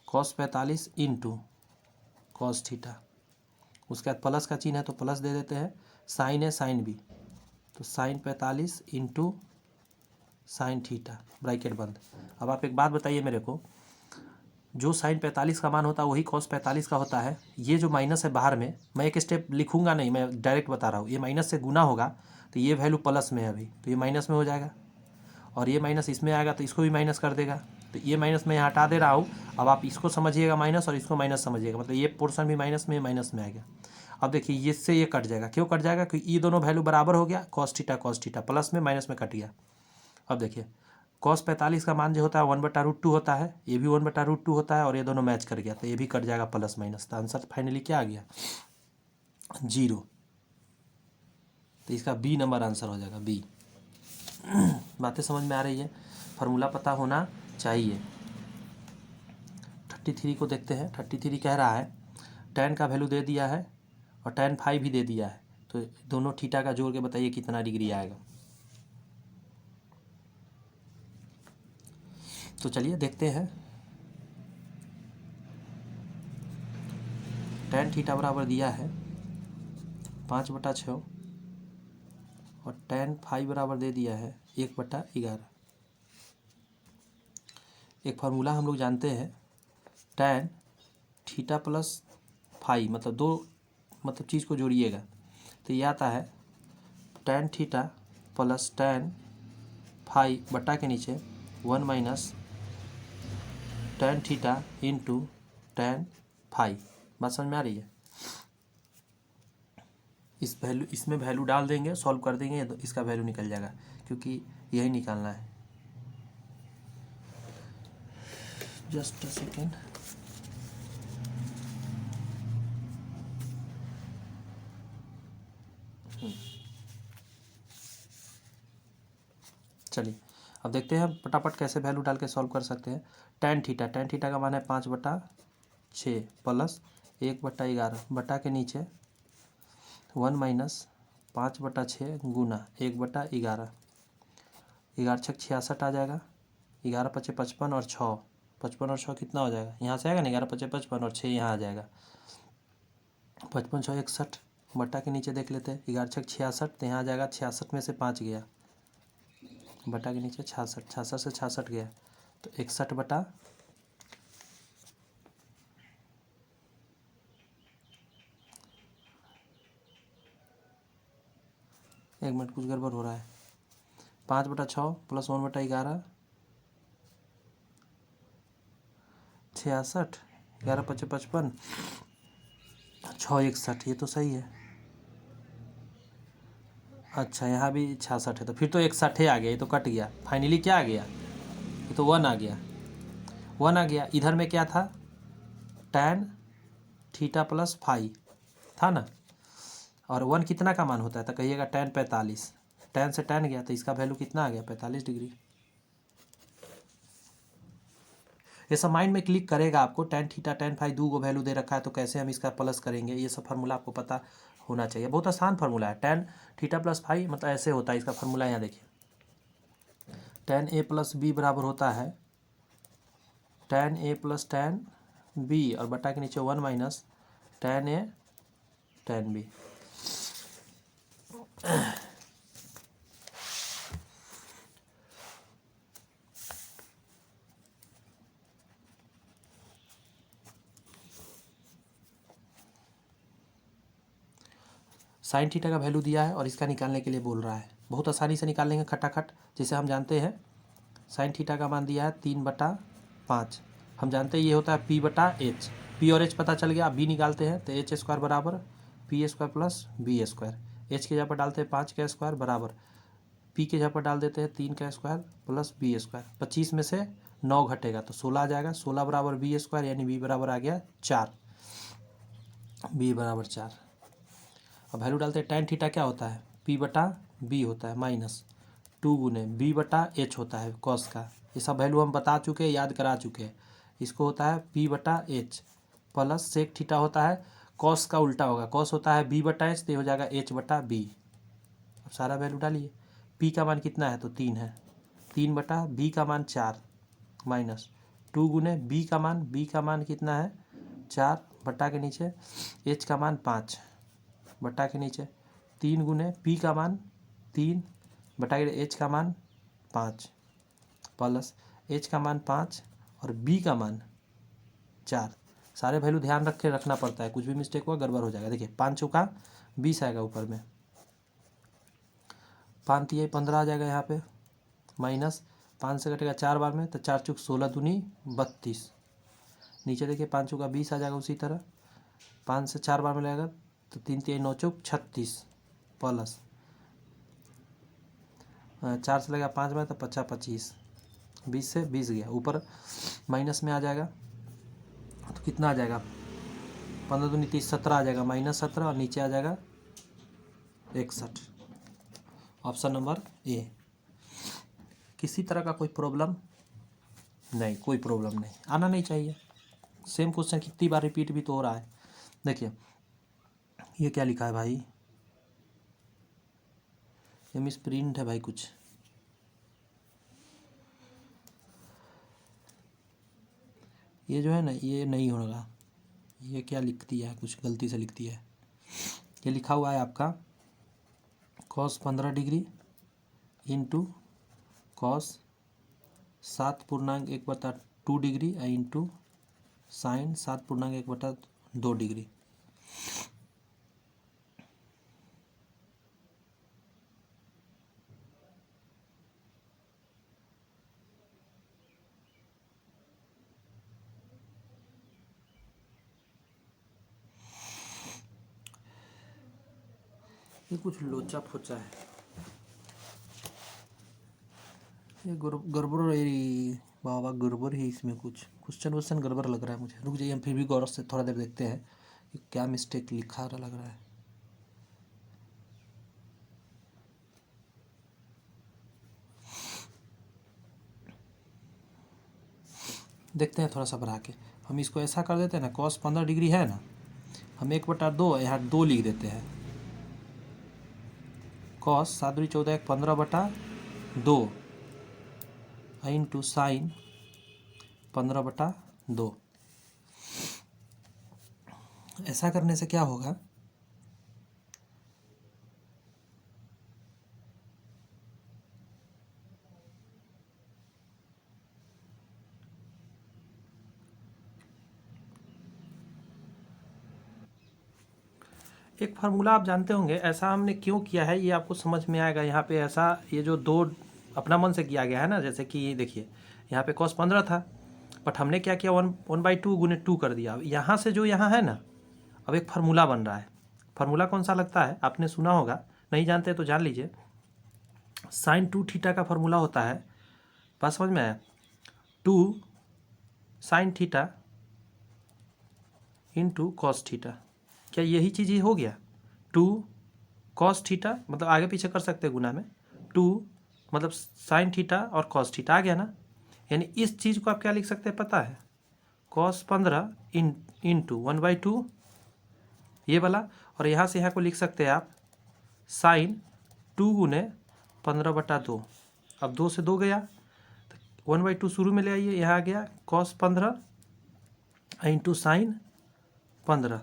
Speaker 1: कॉस 45 इंटू कॉस थीटा, उसके बाद प्लस का चिन्ह है तो प्लस दे देते हैं, साइन है साइन बी, तो sine 45 into sine theta, bracket बंद। अब आप एक बात बताइए मेरे को, जो साइन 45 का मान होता है वही कॉस 45 का होता है। ये जो माइनस है बाहर में, मैं एक स्टेप लिखूंगा नहीं, मैं डायरेक्ट बता रहा हूँ, ये माइनस से गुना होगा तो ये वैल्यू प्लस में है अभी, तो ये माइनस में हो जाएगा, और ये माइनस इसमें आएगा तो इसको भी माइनस कर देगा, तो ये माइनस मैं यहाँ हटा दे रहा हूँ। अब आप इसको समझिएगा माइनस और इसको माइनस समझिएगा, मतलब ये पोर्शन भी माइनस में आ गया। अब देखिए ये इससे ये कट जाएगा, क्यों कट जाएगा, क्योंकि ये दोनों वैल्यू बराबर हो गया, कॉस थीटा प्लस में माइनस में कट गया। अब देखिए कॉस 45 का मान जो होता है 1/√2 होता है, ये भी 1/√2 होता है, और ये दोनों मैच कर गया तो ये भी कट जाएगा प्लस माइनस, तो आंसर फाइनली क्या आ गया 0। तो इसका बी नंबर आंसर हो जाएगा बी। बातें समझ में आ रही है? फार्मूला पता होना चाहिए। 33 को देखते हैं। 33 कह रहा है tan का वैल्यू दे दिया है और tan फाई भी दे दिया है, तो दोनों थीटा का जोड़ के बताइए कितना डिग्री आएगा। तो चलिए देखते हैं। tan थीटा बराबर दिया है 5/6 और tan फाई बराबर दे दिया है 1/11। एक फार्मूला हम लोग जानते हैं, tan थीटा प्लस फाई, मतलब दो मतलब चीज़ को जोड़िएगा तो ये आता है tan theta plus tan phi बटा के नीचे 1 minus tan theta into tan phi. बात समझ में आ रही है? इस वैल्यू इसमें वैल्यू डाल देंगे, सॉल्व कर देंगे तो इसका वैल्यू निकल जाएगा, क्योंकि यही निकालना है। Just a second. चलिए अब देखते हैं फटाफट कैसे वैल्यू डाल के सॉल्व कर सकते हैं। tan थीटा का मान है 5/6 प्लस 1/11 बटा के नीचे 1 माइनस 5/6 गुना 1/11, 11×6 66 आ जाएगा, 11×5 55 और 6 55 और 6 कितना हो जाएगा, यहाँ से आएगा ना, 11×5 55 और 6 यहाँ आ जाएगा, 55×6 61 बटा के नीचे देख लेते हैं, 11×6 66, तो यहाँ आ जाएगा 66 में से 5 गया बटा के नीचे 66, 66 से 66 गया तो 61 बटा 1 मिनट कुछ गड़बड़ हो रहा है, 5/6 प्लस 1/11 66, 11×5 55, 6 61, ये तो सही है। अच्छा यहाँ भी 66 है तो फिर तो 61 आ गया, ये तो कट गया, फाइनली क्या आ गया, ये तो 1 आ गया, 1 आ गया। इधर में क्या था, tan थीटा प्लस फाई था ना, और 1 कितना का मान होता है तो कहिएगा tan 45, tan से tan गया तो इसका वैल्यू कितना आ गया 45 डिग्री। ये सब माइंड में क्लिक करेगा आपको। tan थीटा tan फाई दो को वैल्यू दे रखा है तो कैसे हम इसका प्लस करेंगे, ये सब फार्मूला आपको पता होना चाहिए। बहुत आसान फार्मूला है। tan थीटा प्लस फाई मतलब ऐसे होता है, इसका फार्मूला यहाँ देखिए, tan a प्लस बी बराबर होता है tan a plus tan b और बटा के नीचे 1 minus tan a tan b। Sine theta का वैल्यू दिया है और इसका निकालने के लिए बोल रहा है। बहुत आसानी से निकाल लेंगे खटाखट। जैसे हम जानते हैं साइन थीटा का मान दिया है 3/5। हम जानते हैं ये होता है p/h। p और h पता चल गया। अब b निकालते हैं तो h स्क्वायर बराबर p square plus b square. h के जगह पर डालते हैं 5 का स्क्वायर बराबर p के जगह पर डाल देते हैं 3 का स्क्वायर प्लस b स्क्वायर। 25 में से 9 घटेगा तो 16 आ जाएगा। 16 बराबर b स्क्वायर यानी b बराबर आ गया 4। b बराबर 4। अब वैल्यू डालते हैं। tan थीटा क्या होता है p/b होता है माइनस 2 गुने b/h होता है कॉस का। ये सब वैल्यू हम बता चुके हैं, याद करा चुके हैं। इसको होता है p/h प्लस सेक थीटा होता है कॉस का उल्टा होगा। कॉस होता है b/h तो ये हो जाएगा h/b। अब सारा वैल्यू डालिए। p का मान कितना है तो 3 है। 3/b का मान 4 माइनस 2 गुने b का मान कितना है 4 बटा के नीचे h का मान 5 बटा के नीचे 3 गुने p का मान 3 बटा के h का मान 5 प्लस h का मान 5 और b का मान 4। सारे वैल्यू ध्यान रख के रखना पड़ता है, कुछ भी मिस्टेक हुआ गड़बड़ हो जाएगा। देखिए 5 चौका 20 आएगा ऊपर में, 5 तिया 15 आ जाएगा यहाँ पे माइनस 5 से कटेगा 4 बार में तो 4 चौक 16 दूनी 32। नीचे देखिए 5 चौका 20 आ जाएगा। उसी तरह 5 से 4 बार में लगेगा तो 3 तिया 9 चौक 36 प्लस 4 से लगेगा 5 बार तो 50 25 20 से 20 गया ऊपर माइनस में आ जाएगा तो कितना आ जाएगा 15 दूनी 30 17 आ जाएगा -17 और नीचे आ जाएगा 61। Option number A. किसी तरह का कोई प्रॉब्लम नहीं, कोई प्रॉब्लम नहीं, आना नहीं चाहिए। सेम क्वेश्चन कितनी बार रिपीट भी तो हो रहा है। देखिए ये क्या लिखा है भाई, ये मिस प्रिंट है भाई कुछ। ये जो है ना ये नहीं होगा, ये क्या लिख दिया है, कुछ गलती से लिख दिया है। ये लिखा हुआ है आपका cos 15 degree into cos 7.1/2 degree into sine 7.1/2 degree. ये कुछ लोचा फोचा है, ये गड़बड़ बाबा गड़बड़ ही इसमें कुछ क्वेश्चन गड़बड़ लग रहा है मुझे। रुक जाइए हम फिर भी गौर से थोड़ा देर देखते हैं कि क्या मिस्टेक लिखा रहा लग रहा है। देखते हैं थोड़ा सा बढ़ा के। हम इसको ऐसा कर देते हैं ना, cos 15 डिग्री है ना, हम 1/2 यहाँ 2 लिख देते हैं। cos 7 दूनी 14 15/2 इंटू साइन 15/2। ऐसा करने से क्या होगा, एक फार्मूला आप जानते होंगे, ऐसा हमने क्यों किया है ये आपको समझ में आएगा। यहाँ पे ऐसा ये जो दो अपना मन से किया गया है ना, जैसे कि देखिए यहाँ पे cos 15 था बट हमने क्या किया 1/2 गुने 2 कर दिया। यहाँ से जो यहाँ है ना, अब एक फार्मूला बन रहा है। फार्मूला कौन सा लगता है आपने सुना होगा, नहीं जानते तो जान लीजिए। साइन 2 थीटा का फार्मूला होता है, बात समझ में आया, 2 sine theta into cos theta. क्या यही चीज़ ही हो गया, 2 कॉस थीटा, मतलब आगे पीछे कर सकते हैं गुना में, 2 मतलब साइन थीटा और कॉस थीटा आ गया ना। यानी इस चीज़ को आप क्या लिख सकते हैं पता है, cos 15 इंटू 1/2 ये वाला, और यहाँ से यहाँ को लिख सकते हैं आप साइन 2 गुने 15/2। अब 2 से 2 गया तो 1/2 शुरू में ले आइए, यहाँ आ गया cos 15 इंटू साइन 15।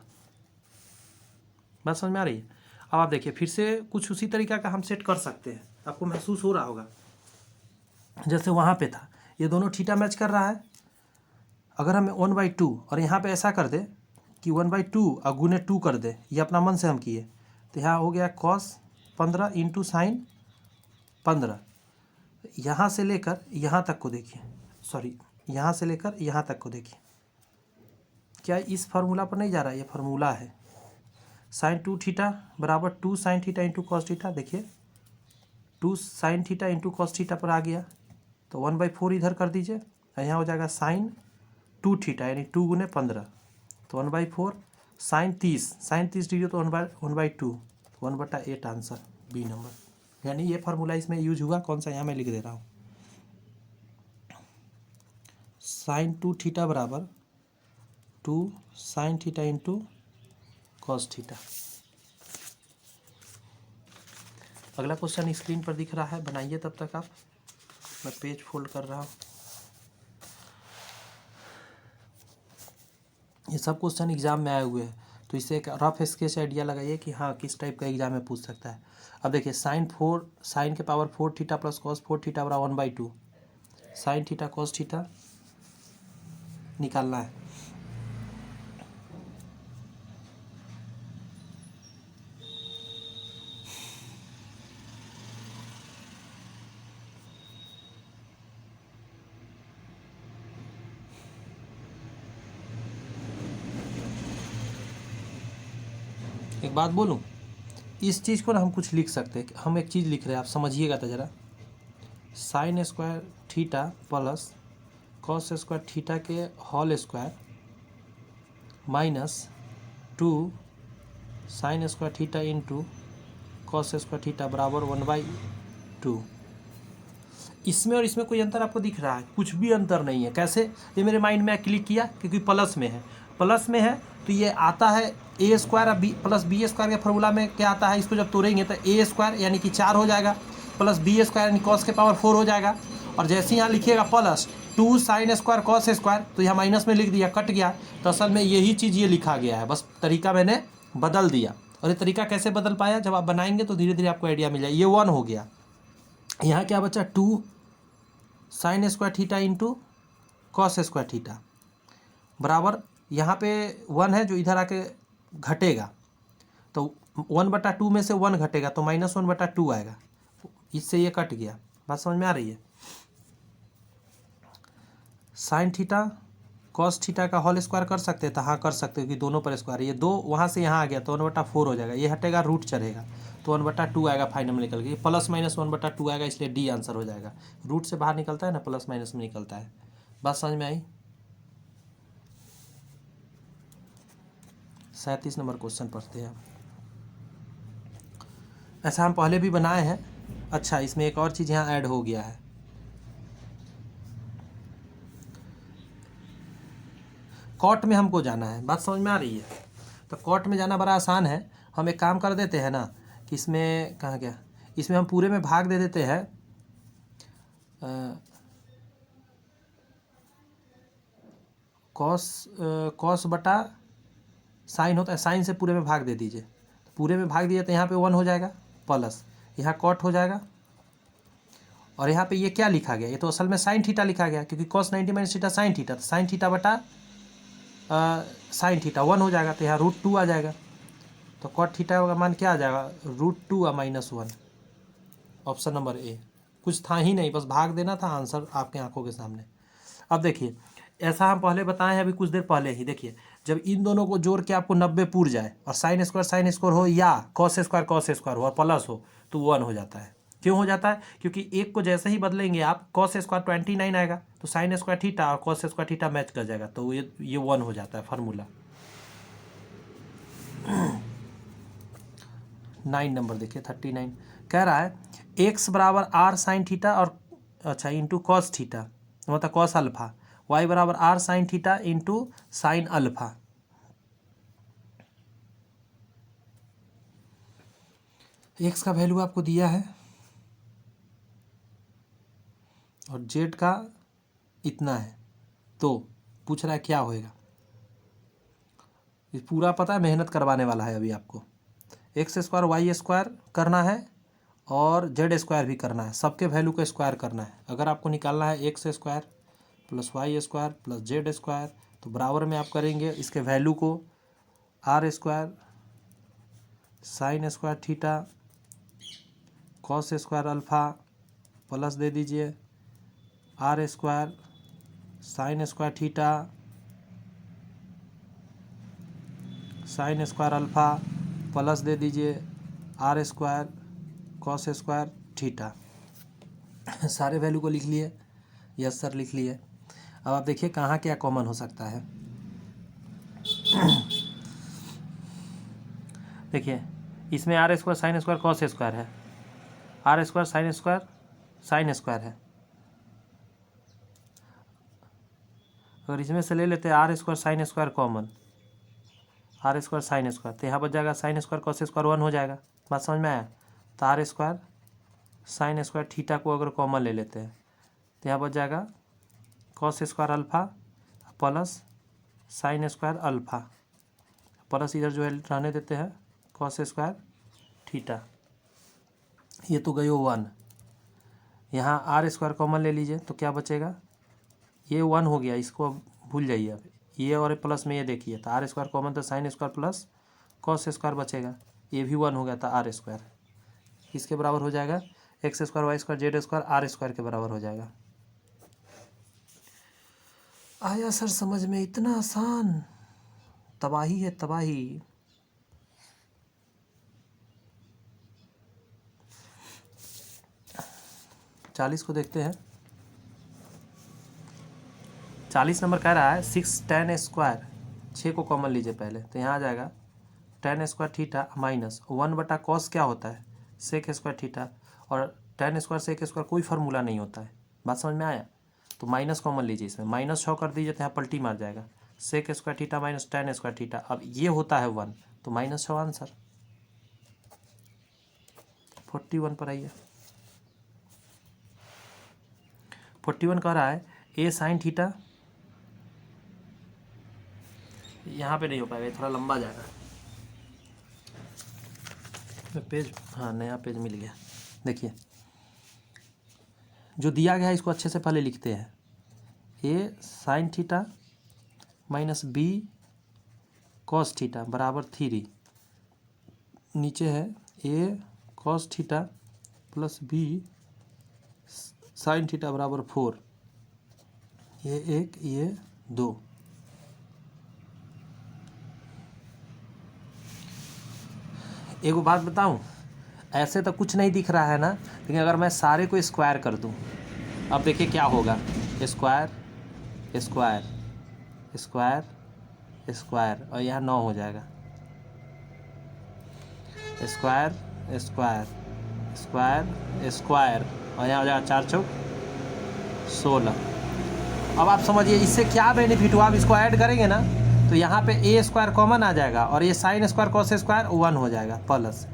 Speaker 1: बात समझ में आ रही है। अब आप देखिए फिर से कुछ उसी तरीका का हम सेट कर सकते हैं, आपको महसूस हो रहा होगा। जैसे वहाँ पे था ये दोनों थीटा मैच कर रहा है, अगर हम 1/2 और यहाँ पे ऐसा कर दे कि 1/2 और गुने 2 कर दे, ये अपना मन से हम किए, तो यहाँ हो गया cos 15 इंटू साइन 15। यहाँ से लेकर यहाँ तक को देखिए, सॉरी यहाँ से लेकर यहाँ तक को देखिए, क्या इस फार्मूला पर नहीं जा रहा है, ये फार्मूला है साइन 2 थीटा बराबर 2 sine theta into cos theta. देखिए 2 sine theta into cos theta पर आ गया, तो 1/4 इधर कर दीजिए, यहाँ हो जाएगा साइन 2 थीटा यानी 2 गुने 15, तो 1/4 साइन 30 डिग्री तो 1/2, 1/8 आंसर बी नंबर। यानी ये फार्मूला इसमें यूज हुआ, कौन सा यहाँ मैं लिख दे रहा हूँ, साइन 2 थीटा बराबर 2 sine theta into cos theta. अगला क्वेश्चन स्क्रीन पर दिख रहा है, बनाइए तब तक आप, मैं पेज फोल्ड कर रहा हूँ। ये सब क्वेश्चन एग्जाम में आए हुए हैं, तो इससे एक रफ स्केच आइडिया लगाइए कि हाँ किस टाइप का एग्जाम में पूछ सकता है। अब देखिए साइन के power 4 theta plus cos 4 theta बराबर 1/2, साइन थीटा कॉस थीटा निकालना है। एक बात बोलूं, इस चीज़ को ना हम कुछ लिख सकते हैं, हम एक चीज़ लिख रहे हैं, आप समझिएगा तो ज़रा, sine square theta plus cos square theta के whole square minus 2 sine square theta into cos square theta बराबर 1/2। इसमें और इसमें कोई अंतर आपको दिख रहा है? कुछ भी अंतर नहीं है। कैसे? ये मेरे माइंड में क्लिक किया क्योंकि प्लस में है, प्लस में है तो ये आता है A square B plus B square के फॉर्मूला में क्या आता है, इसको जब तोड़ेंगे तो ए स्क्वायर यानी कि 4 हो जाएगा प्लस बी स्क्वायर यानी कॉस के पावर 4 हो जाएगा, और जैसे यहाँ लिखिएगा plus 2 sine square cos square, तो यहाँ माइनस में लिख दिया, कट गया। तो असल में यही चीज़ ये लिखा गया है, बस तरीका मैंने बदल दिया। और ये तरीका कैसे बदल पाया, जब आप बनाएंगे तो धीरे धीरे आपको आइडिया मिल जाए। ये 1 हो गया, यहाँ क्या बचा 2 sine square theta into cos square theta बराबर, यहाँ पे 1 है जो इधर आके घटेगा, तो 1/2 में से 1 घटेगा तो -1/2 आएगा, इससे ये कट गया। बात समझ में आ रही है? साइन थीटा कॉस थीटा का होल स्क्वायर कर सकते हैं, तो हाँ कर सकते हो कि दोनों पर स्क्वायर, ये 2 वहाँ से यहाँ आ गया तो 1/4 हो जाएगा, ये हटेगा रूट चढ़ेगा तो 1/2 आएगा फाइनल में निकल के, प्लस माइनस 1/2 आएगा, इसलिए डी आंसर हो जाएगा। रूट से बाहर निकलता है ना, प्लस माइनस में निकलता है। बात समझ में आई? 37 नंबर क्वेश्चन पढ़ते हैं। ऐसा हम पहले भी बनाए हैं। अच्छा, इसमें एक और चीज़ यहाँ ऐड हो गया है, कॉट में हमको जाना है। बात समझ में आ रही है? तो कॉट में जाना बड़ा आसान है, हम एक काम कर देते हैं ना कि इसमें कहाँ गया, इसमें हम पूरे में भाग दे देते हैं कॉस बटा साइन होता है, साइन से पूरे में भाग दे दीजिए, पूरे में भाग दिया तो यहाँ पे 1 हो जाएगा प्लस यहाँ कॉट हो जाएगा, और यहाँ पे ये क्या लिखा गया, ये तो असल में साइन थीटा लिखा गया क्योंकि cos 90 minus theta sine theta, तो साइन थीटा बटा साइन थीटा 1 हो जाएगा, तो यहाँ √2 आ जाएगा, तो कॉट थीटा का मान क्या आ जाएगा, √2 और -1। ऑप्शन नंबर ए, कुछ था ही नहीं, बस भाग देना था, आंसर आपके आंखों के सामने। अब देखिए, ऐसा हम पहले बताए हैं अभी कुछ देर पहले ही। देखिए, जब इन दोनों को जोड़ के आपको 90 पूर जाए और साइन स्क्वायर हो या कॉस स्क्वायर हो और प्लस हो, तो 1 हो जाता है। क्यों हो जाता है? क्योंकि एक को जैसे ही बदलेंगे आप, कॉस स्क्वायर 29 आएगा तो साइन स्क्वायर थीटा और कॉस स्क्वायर थीटा मैच कर जाएगा, तो ये 1 हो जाता है फार्मूला। 9 नंबर देखिए, 39 कह रहा है x बराबर r साइन थीटा और अच्छा इंटू कॉस थीटा, मतलब कॉस अल्फा, वाई बराबर R sine theta into sine alpha. X का वैल्यू आपको दिया है और जेड का इतना है, तो पूछ रहा है क्या होएगा। ये पूरा पता है, मेहनत करवाने वाला है अभी आपको। एक्स स्क्वायर वाई स्क्वायर करना है और जेड स्क्वायर भी करना है, सबके वैल्यू को स्क्वायर करना है। अगर आपको निकालना है X square plus Y square plus Z square, तो बराबर में आप करेंगे इसके वैल्यू को R square sine square theta cos square alpha plus दे दीजिए R square sine square theta sine square alpha plus दे दीजिए R square cos square theta. सारे वैल्यू को लिख लिए, यस सर लिख लिए। अब आप देखिए कहाँ क्या कॉमन हो सकता है। देखिए इसमें R square sine square cos square है, आर स्क्वायर साइन स्क्वायर है। अगर इसमें से ले लेते हैं R square sine square common, R square sine square, तो यहाँ बच जाएगा साइन स्क्वायर कॉस स्क्वायर 1 हो जाएगा। बात समझ में आया। तो R square sine square theta को अगर कॉमन ले लेते हैं तो यहाँ बच जाएगा cos square alpha plus sine square alpha plus इधर जो है रहने देते हैं कॉस स्क्वायर थीटा। ये तो गई 1, यहाँ आर स्क्वायर कॉमन ले लीजिए तो क्या बचेगा, ये 1 हो गया, इसको भूल जाइए। अब ये और प्लस में ये देखिए, तो आर स्क्वायर कॉमन तो sine square plus cos square बचेगा, ये भी 1 हो गया था आर स्क्वायर। किसके बराबर हो जाएगा, X square Y square Z square R square के बराबर हो जाएगा। आया सर समझ में, इतना आसान। तबाही है तबाही। चालीस को देखते हैं। 40 नंबर कह रहा है 6 tan स्क्वायर, 6 को कॉमन लीजिए पहले, तो यहाँ आ जाएगा tan square theta minus 1/cos क्या होता है सेक स्क्वायर थीटा, और tan स्क्वायर सेक स्क्वायर कोई फार्मूला नहीं होता है। बात समझ में आया। तो माइनस कॉमन लीजिए, इसमें -6 कर दीजिए तो यहाँ पलटी मार जाएगा, sec square theta minus tan square theta. अब ये होता है 1, तो -6 आंसर 41 पर आइए। 41 कह रहा है ए साइन थीटा, यहाँ पे नहीं हो पाएगा, थोड़ा लंबा जाएगा। पेज, हाँ नया पेज मिल गया। देखिए जो दिया गया है इसको अच्छे से पहले लिखते हैं, A sine theta minus B cos theta बराबर 3, नीचे है A cos theta plus B sine theta बराबर 4, ये 1 ये 2। एक बात बताऊं, ऐसे तो कुछ नहीं दिख रहा है ना, लेकिन अगर मैं सारे को स्क्वायर कर दूं, अब देखिए क्या होगा, स्क्वायर स्क्वायर स्क्वायर स्क्वायर और यहाँ 9 हो जाएगा, स्क्वायर स्क्वायर स्क्वायर स्क्वायर और यहाँ हो जाएगा 4 चौक 16। अब आप समझिए इससे क्या बेनिफिट हुआ। आप इसको ऐड करेंगे ना तो यहाँ पे ए स्क्वायर कॉमन आ जाएगा और ये साइन स्क्वायर कॉस स्क्वायर 1 हो जाएगा प्लस।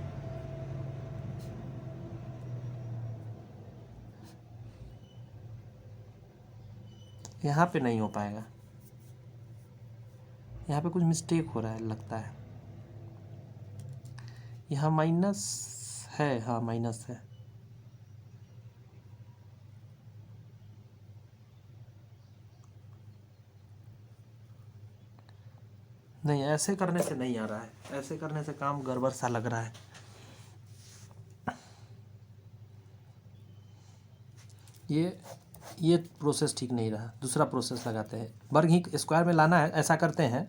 Speaker 1: यहाँ पे नहीं हो पाएगा, यहाँ पे कुछ मिस्टेक हो रहा है लगता है। यहाँ माइनस है, हाँ माइनस है। नहीं ऐसे करने से नहीं आ रहा है, ऐसे करने से काम गड़बड़ सा लग रहा है। ये प्रोसेस ठीक नहीं रहा, दूसरा प्रोसेस लगाते हैं। वर्ग ही स्क्वायर में लाना है, ऐसा करते हैं।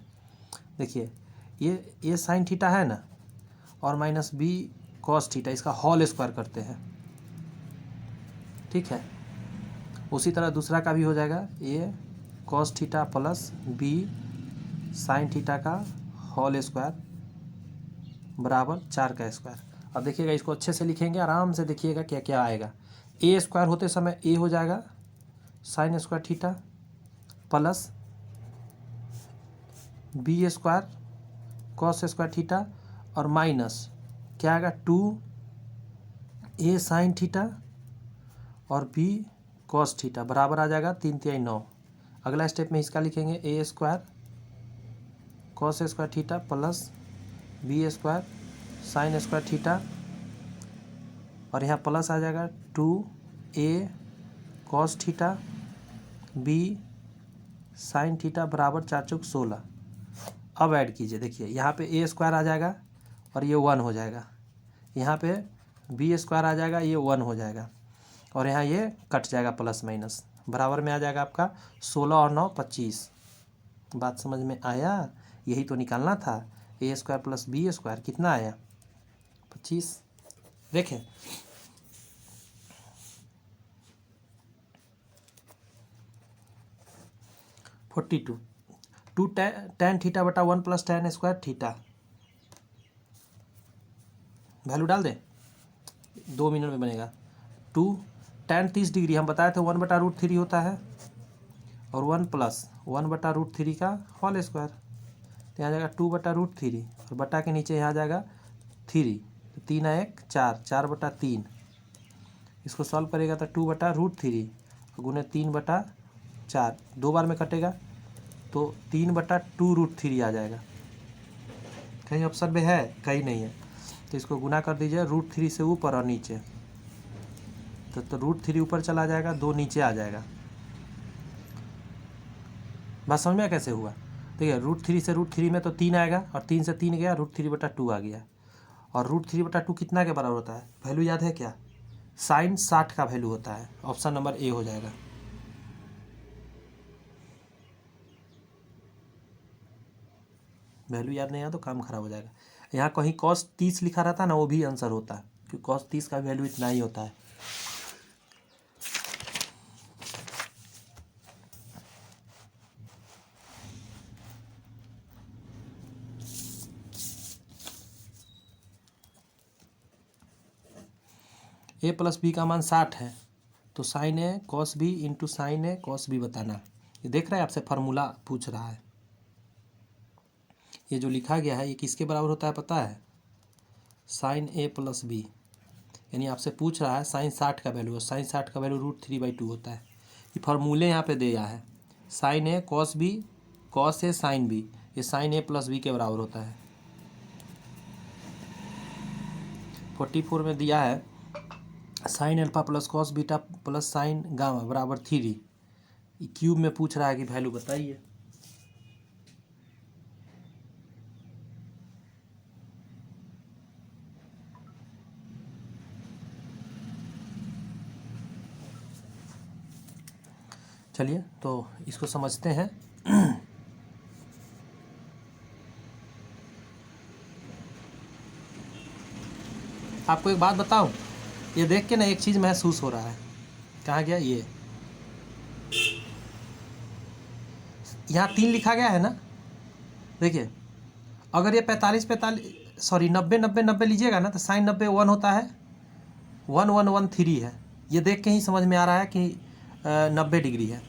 Speaker 1: देखिए ये साइन थीटा है ना, और माइनस बी कॉस थीटा, इसका होल स्क्वायर करते हैं, ठीक है। उसी तरह दूसरा का भी हो जाएगा, A cos theta plus B sine theta का होल स्क्वायर बराबर 4 का स्क्वायर। अब देखिएगा इसको अच्छे से लिखेंगे, आराम से देखिएगा क्या क्या आएगा। ए स्क्वायर होते समय ए हो जाएगा sine square theta plus B square cos square theta और माइनस क्या आएगा 2a साइन थीटा और b कॉस थीटा बराबर आ जाएगा 3×9। अगला स्टेप में इसका लिखेंगे a square cos square theta plus B square sine square theta और यहाँ प्लस आ जाएगा 2a cos theta b sine theta बराबर 4×16। अब ऐड कीजिए, देखिए यहाँ पे a स्क्वायर आ जाएगा और ये 1 हो जाएगा, यहाँ पे b स्क्वायर आ जाएगा, ये 1 हो जाएगा और यहाँ ये कट जाएगा प्लस माइनस, बराबर में आ जाएगा आपका 16 और 9 25। बात समझ में आया? यही तो निकालना था। a square plus B square कितना आया 25। देखें टू tan थीटा बटा 1 + tan स्क्वायर थीटा, वैल्यू डाल दें, 2 मिनट में बनेगा। 2 tan 30 डिग्री हम बताए थे 1/√3 होता है और 1 + 1/√3 का होल स्क्वायर, तो यहाँ जाएगा 2/√3 और बटा के नीचे यहाँ जाएगा 3, तो 3 1 4 4/3। इसको सॉल्व करेगा तो 2/√3 गुने 3/4, 2 बार में कटेगा तो 3/2√3 आ जाएगा। कहीं ऑप्शन में है? कहीं नहीं है, तो इसको गुना कर दीजिए √3 से ऊपर और नीचे, तो √3 ऊपर चला जाएगा, 2 नीचे आ जाएगा। बात समझ में कैसे हुआ? देखिए √3 से √3 में तो 3 आएगा और 3 से 3 गया, √3/2 आ गया। और √3/2 कितना के बराबर होता है? वैल्यू याद है क्या? साइन 60 का वैल्यू होता है। ऑप्शन नंबर ए हो जाएगा। वैल्यू याद नहीं आया तो काम खराब हो जाएगा। यहाँ कहीं cos 30 लिखा रहता ना, वो भी आंसर होता है, क्योंकि cos 30 का वैल्यू इतना ही होता है। a + b का मान 60 है, तो साइन ए कॉस बी इंटू साइन ए कॉस बी बताना। ये देख रहे हैं, आपसे फार्मूला पूछ रहा है। ये जो लिखा गया है ये किसके बराबर होता है पता है? साइन ए + बी, यानी आपसे पूछ रहा है साइन 60 का वैल्यू, साइन 60 का वैल्यू √3/2 होता है। ये फार्मूले यहाँ पे दिया है, sine A cos B cos A sine B, ये साइन ए + बी के बराबर होता है। 44 में दिया है sine alpha plus cos beta plus sign gamma बराबर 3। क्यूब में पूछ रहा है कि वैल्यू बताइए। चलिए तो इसको समझते हैं। आपको एक बात बताऊं, ये देख के ना एक चीज़ महसूस हो रहा है। कहाँ गया ये? यहाँ 3 लिखा गया है ना। देखिए अगर ये 90 लीजिएगा ना, तो साइन 90 1 होता है, 1 1 1 3 है। ये देख के ही समझ में आ रहा है कि 90 डिग्री है।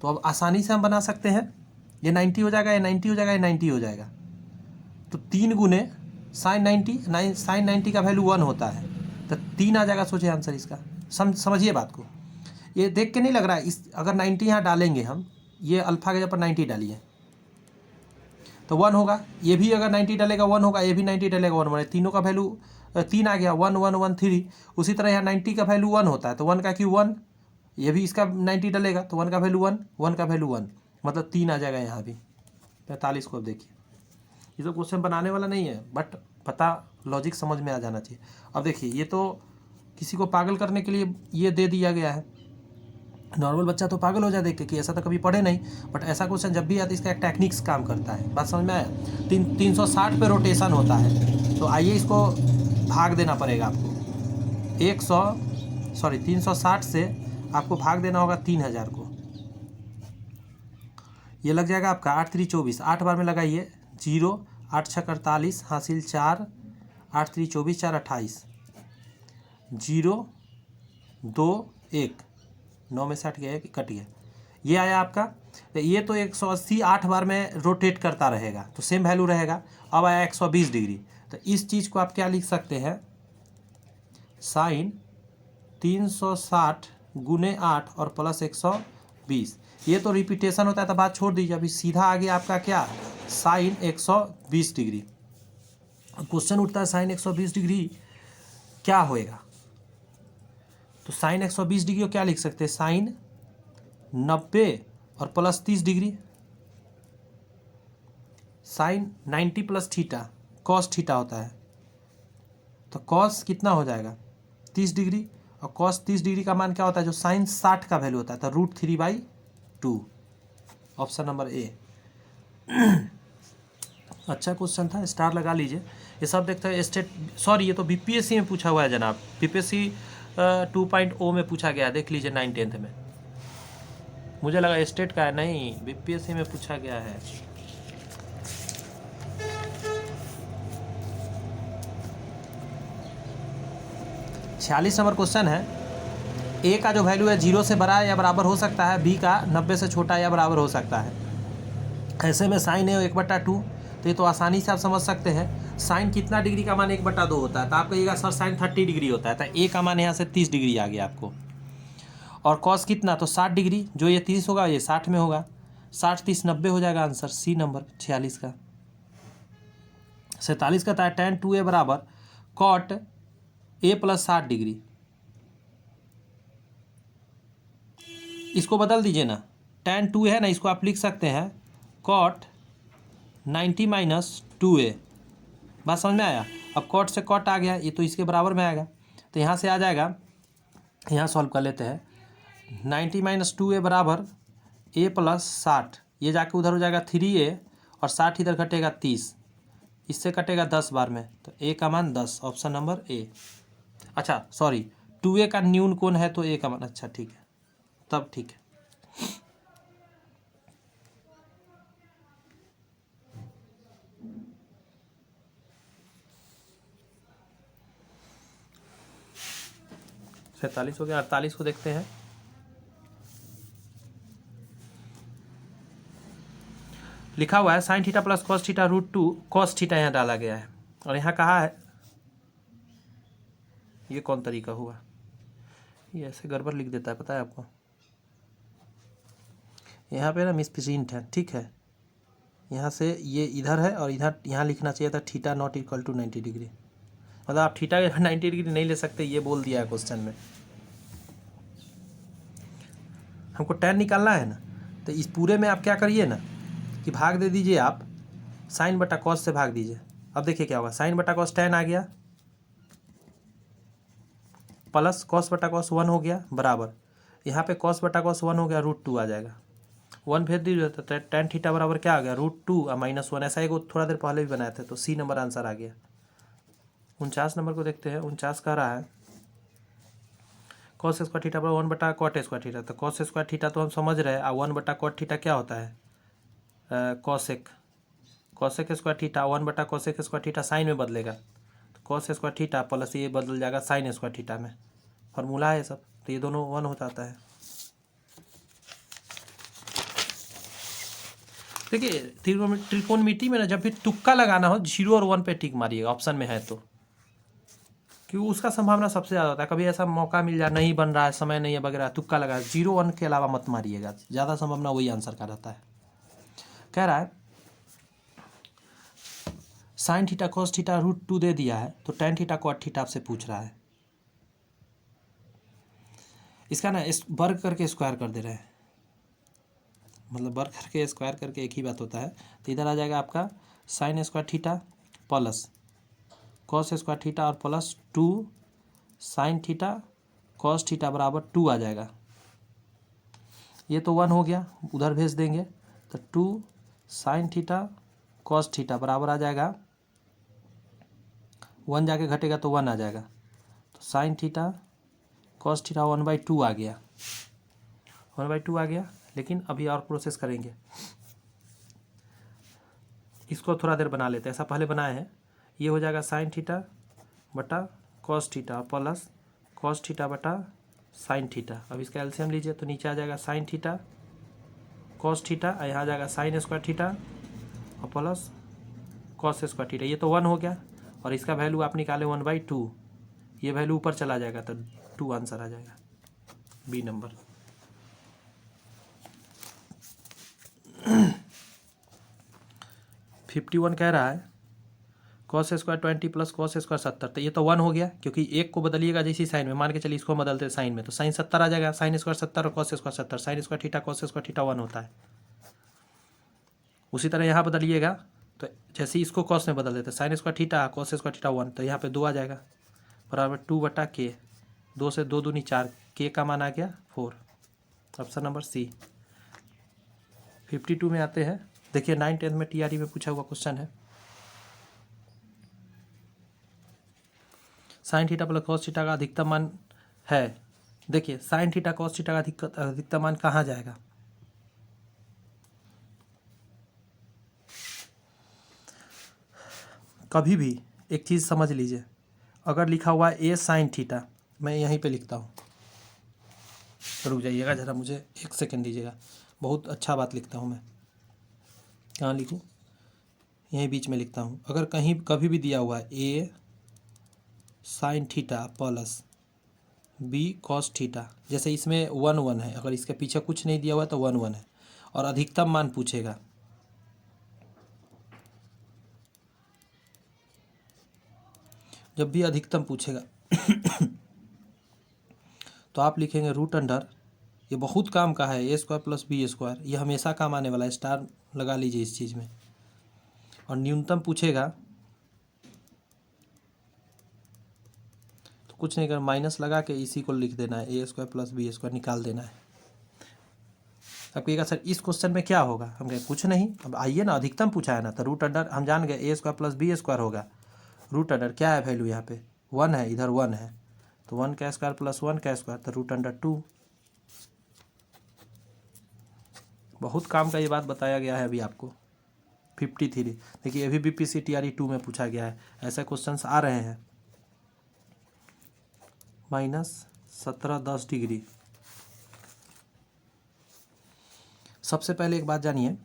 Speaker 1: तो अब आसानी से हम बना सकते हैं, ये 90 हो जाएगा, ये 90 हो जाएगा, ये 90 हो जाएगा। तो 3 गुने साइन 90, साइन 90 का वैल्यू 1 होता है, तो 3 आ जाएगा। सोचिए आंसर इसका, समझिए बात को। ये देख के नहीं लग रहा है, इस अगर 90 यहाँ डालेंगे हम, ये अल्फा के जगह पर 90 डालिए तो 1 होगा। ये भी अगर 90 डालेगा 1 होगा, ये भी 90 डालेगा 1 होगा। तीनों का वैल्यू 3 आ गया, 1 1 1 3। उसी तरह यहाँ 90 का वैल्यू 1 होता है, तो 1 का क्यू 1, ये भी इसका 90 डालेगा तो 1 का वैल्यू 1, 1 का वैल्यू 1, मतलब 3 आ जाएगा यहाँ भी। 45 को अब देखिए, ये तो क्वेश्चन बनाने वाला नहीं है, बट पता लॉजिक समझ में आ जाना चाहिए। अब देखिए ये तो किसी को पागल करने के लिए ये दे दिया गया है। नॉर्मल बच्चा तो पागल हो जाए देख के कि ऐसा तो कभी पढ़े नहीं, बट ऐसा क्वेश्चन जब भी आता है इसका एक टेक्निक्स काम करता है। बात समझ में आया? 360 पे रोटेशन होता है, तो आइए इसको भाग देना पड़ेगा आपको। 360 से आपको भाग देना होगा 3000 को। ये लग जाएगा आपका 8 3 24, 8 बार में लगाइए 0, 8 6 48 हासिल 4, 8 3 24 4 28, 0 2 1, 9 में से 8 गया, कट गया, ये आया आपका। तो ये तो 180 8 बार में रोटेट करता रहेगा तो सेम वैल्यू रहेगा। अब आया 120 डिग्री, तो इस चीज़ को आप क्या लिख सकते हैं, साइन 360 गुने 8 और प्लस 120। ये तो रिपीटेशन होता है तो बात छोड़ दीजिए, अभी सीधा आ गया आपका क्या, साइन 120 डिग्री। अब क्वेश्चन उठता है साइन 120 डिग्री क्या होएगा, तो साइन 120 डिग्री को क्या लिख सकते हैं, साइन 90 और plus 30 degree, sine 90 plus theta cos theta होता है, तो कॉस कितना हो जाएगा 30 डिग्री, और कॉस 30 डिग्री का मान क्या होता है, जो साइन 60 का वैल्यू होता है, तो √3/2। Option number A. अच्छा क्वेश्चन था, स्टार लगा लीजिए। ये सब देखते हैं स्टेट, सॉरी ये तो बीपीएससी में पूछा हुआ है जनाब, बीपीएससी 2.0 में पूछा गया, देख लीजिए 9-10 में। मुझे लगा स्टेट का है, नहीं बीपीएससी में पूछा गया है। छियालीस नंबर क्वेश्चन है, ए का जो वैल्यू है 0 से बड़ा या बराबर हो सकता है, बी का 90 से छोटा या बराबर हो सकता है। ऐसे में साइन है 1/2, तो ये तो आसानी से आप समझ सकते हैं। साइन कितना डिग्री का मान 1/2 होता है, तो आप कहिएगा सर साइन 30 डिग्री होता है, तो ए का मान यहाँ से 30 डिग्री आ गया आपको। और कॉस कितना, तो 60 डिग्री, जो ये 30 होगा ये 60 में होगा, 60 30 90 हो जाएगा आंसर, सी नंबर 46 का। 47 का था tan 2a बराबर कॉट a प्लस 60 डिग्री, इसको बदल दीजिए ना, tan 2 है ना, इसको आप लिख सकते हैं कॉट 90 माइनस 2a। बात समझ में आया। अब कॉट से कॉट आ गया, ये तो इसके बराबर में आएगा, तो यहाँ से आ जाएगा, यहाँ सॉल्व कर लेते हैं। 90 माइनस 2a बराबर a प्लस 60, ये जाके उधर हो जाएगा 3a, और 60 इधर कटेगा 30, इससे कटेगा 10 बार में, तो a का मान 10, ऑप्शन नंबर ए। अच्छा सॉरी, 2a का न्यून कोण है तो a का मान, अच्छा ठीक है, तब ठीक है। सैंतालीस हो गया, 48 को देखते हैं। लिखा हुआ है sine theta plus cos theta √2, cos theta यहाँ डाला गया है, और यहाँ कहा है, ये कौन तरीका हुआ, ये ऐसे गड़बड़ लिख देता है, पता है आपको, यहाँ पे ना मिसप्रिंट है, ठीक है, यहाँ से ये इधर है और इधर यहाँ लिखना चाहिए था theta not equal to 90 degree, मतलब आप थीटा 90 डिग्री नहीं ले सकते, ये बोल दिया है क्वेश्चन में। हमको tan निकालना है ना, तो इस पूरे में आप क्या करिए ना कि भाग दे दीजिए, आप साइन बटा कॉस से भाग दीजिए। अब देखिए क्या होगा, साइन बटा कॉस tan आ गया, प्लस कॉस बटा कॉस 1 हो गया बराबर, यहाँ पे कॉस बटा कॉस 1 हो गया, √2 आ जाएगा, 1 भेज दीजिए, तो tan थीटा बराबर क्या आ गया, √2 और -1। ऐसा एक थोड़ा देर पहले भी बनाए थे, तो सी नंबर आंसर आ गया। 49 नंबर को देखते हैं। 49 कह रहा है कॉस स्क्वायर थीटा बराबर 1 बटा कॉट स्क्वायर थीटा, तो कॉस स्क्वायर थीटा तो हम समझ रहे हैं, और 1 बटा कॉट थीटा क्या होता है, कॉसेक स्क्वायर थीटा, 1 बटा कॉसेक स्क्वायर थीटा साइन में बदलेगा, तो कॉस स्क्वायर थीटा प्लस ये बदल जाएगा साइन स्क्वायर थीटा में, फॉर्मूला है सब, तो ये दोनों 1 हो जाता है। देखिए त्रिकोणमिति में ना जब भी तुक्का लगाना हो 0 और 1 पे टिक मारिएगा, ऑप्शन में है तो, क्योंकि उसका संभावना सबसे ज़्यादा होता है, कभी ऐसा मौका मिल जाए नहीं बन रहा है, समय नहीं है वगैरह, तुक्का लगा, 0 1 के अलावा मत मारिएगा, ज़्यादा संभावना वही आंसर का रहता है। कह रहा है साइन थीटा कॉस थीटा √2 दे दिया है, तो tan थीटा कॉट थीटा आपसे पूछ रहा है, इसका ना इस वर्ग करके स्क्वायर कर दे रहे हैं, मतलब वर्ग करके स्क्वायर करके एक ही बात होता है, तो इधर आ जाएगा आपका sine square theta plus cos square theta और plus 2 sine theta cos theta बराबर 2 आ जाएगा, ये तो 1 हो गया, उधर भेज देंगे, तो 2 साइन थीटा कॉस थीटा बराबर आ जाएगा, 1 जाके घटेगा तो 1 आ जाएगा, तो साइन थीटा कॉस थीटा 1/2 आ गया, 1/2 आ गया। लेकिन अभी और प्रोसेस करेंगे, इसको थोड़ा देर बना लेते हैं, ऐसा पहले बनाए हैं। ये हो जाएगा साइन थीटा बटा cos theta plus cos theta बटा साइन थीटा। अब इसका एलसीएम लीजिए तो नीचे आ जाएगा साइन थीटा कॉस थीटा, यहाँ आ जाएगा साइन स्क्वायर थीटा और प्लस कॉस स्क्वायर थीटा। ये तो 1 हो गया और इसका वैल्यू आप निकाले 1/2, ये वैल्यू ऊपर चला जाएगा तो 2 आंसर आ जाएगा बी नंबर। फिफ्टी 51 कह रहा है cos square 20 plus cos square 70, तो ये तो 1 हो गया क्योंकि एक को बदलिएगा जैसी साइन में, मान के चलिए इसको बदलते साइन में, तो साइन 70 आ जाएगा, साइन स्क्वायर 70 और cos square 70, sign square theta cos square theta 1 होता है। उसी तरह यहाँ बदलिएगा तो जैसे इसको कॉस में बदल देते sign square theta cos square theta 1, तो यहाँ पे 2 आ जाएगा बराबर 2/k, 2 से 2 दूनी 4, k का मान आ गया 4, ऑप्शन नंबर सी। 52 में आते हैं, देखिए 9th 10th में TRE में पूछा हुआ क्वेश्चन है। Sine theta plus cos theta का अधिकतम मान है। देखिए साइन थीटा कॉस थीटा का अधिकतम मान कहाँ जाएगा, कभी भी एक चीज़ समझ लीजिए, अगर लिखा हुआ है ए साइन थीटा, मैं यहीं पे लिखता हूँ, रुक जाइएगा ज़रा, मुझे 1 सेकेंड दीजिएगा, बहुत अच्छा बात लिखता हूँ मैं। कहाँ लिखूँ, यहीं बीच में लिखता हूँ। अगर कहीं कभी भी दिया हुआ है A sine theta plus B cos theta, जैसे इसमें 1 1 है, अगर इसके पीछे कुछ नहीं दिया हुआ है तो 1 1 है, और अधिकतम मान पूछेगा, जब भी अधिकतम पूछेगा तो आप लिखेंगे रूट अंडर, ये बहुत काम का है, A square plus B square, ये हमेशा काम आने वाला है, स्टार लगा लीजिए इस चीज़ में। और न्यूनतम पूछेगा तो कुछ नहीं कर, माइनस लगा के इसी को लिख देना है, A square plus B square निकाल देना है। अब कहिएगा सर इस क्वेश्चन में क्या होगा, हम कहें कुछ नहीं, अब आइए ना, अधिकतम पूछा है ना, तो रूट अंडर हम जान गए ए स्क्वायर प्लस बी स्क्वायर होगा, रूट अंडर क्या है वैल्यू यहाँ पे 1 है, इधर 1 है, तो 1 का स्क्वायर प्लस 1 का स्क्वायर, तो रूट अंडर 2। बहुत काम का ये बात बताया गया है अभी आपको। 53 देखिए अभी BPC TRE 2 में पूछा गया है, ऐसे क्वेश्चंस आ रहे हैं। -17 10 डिग्री। सबसे पहले एक बात जानिए,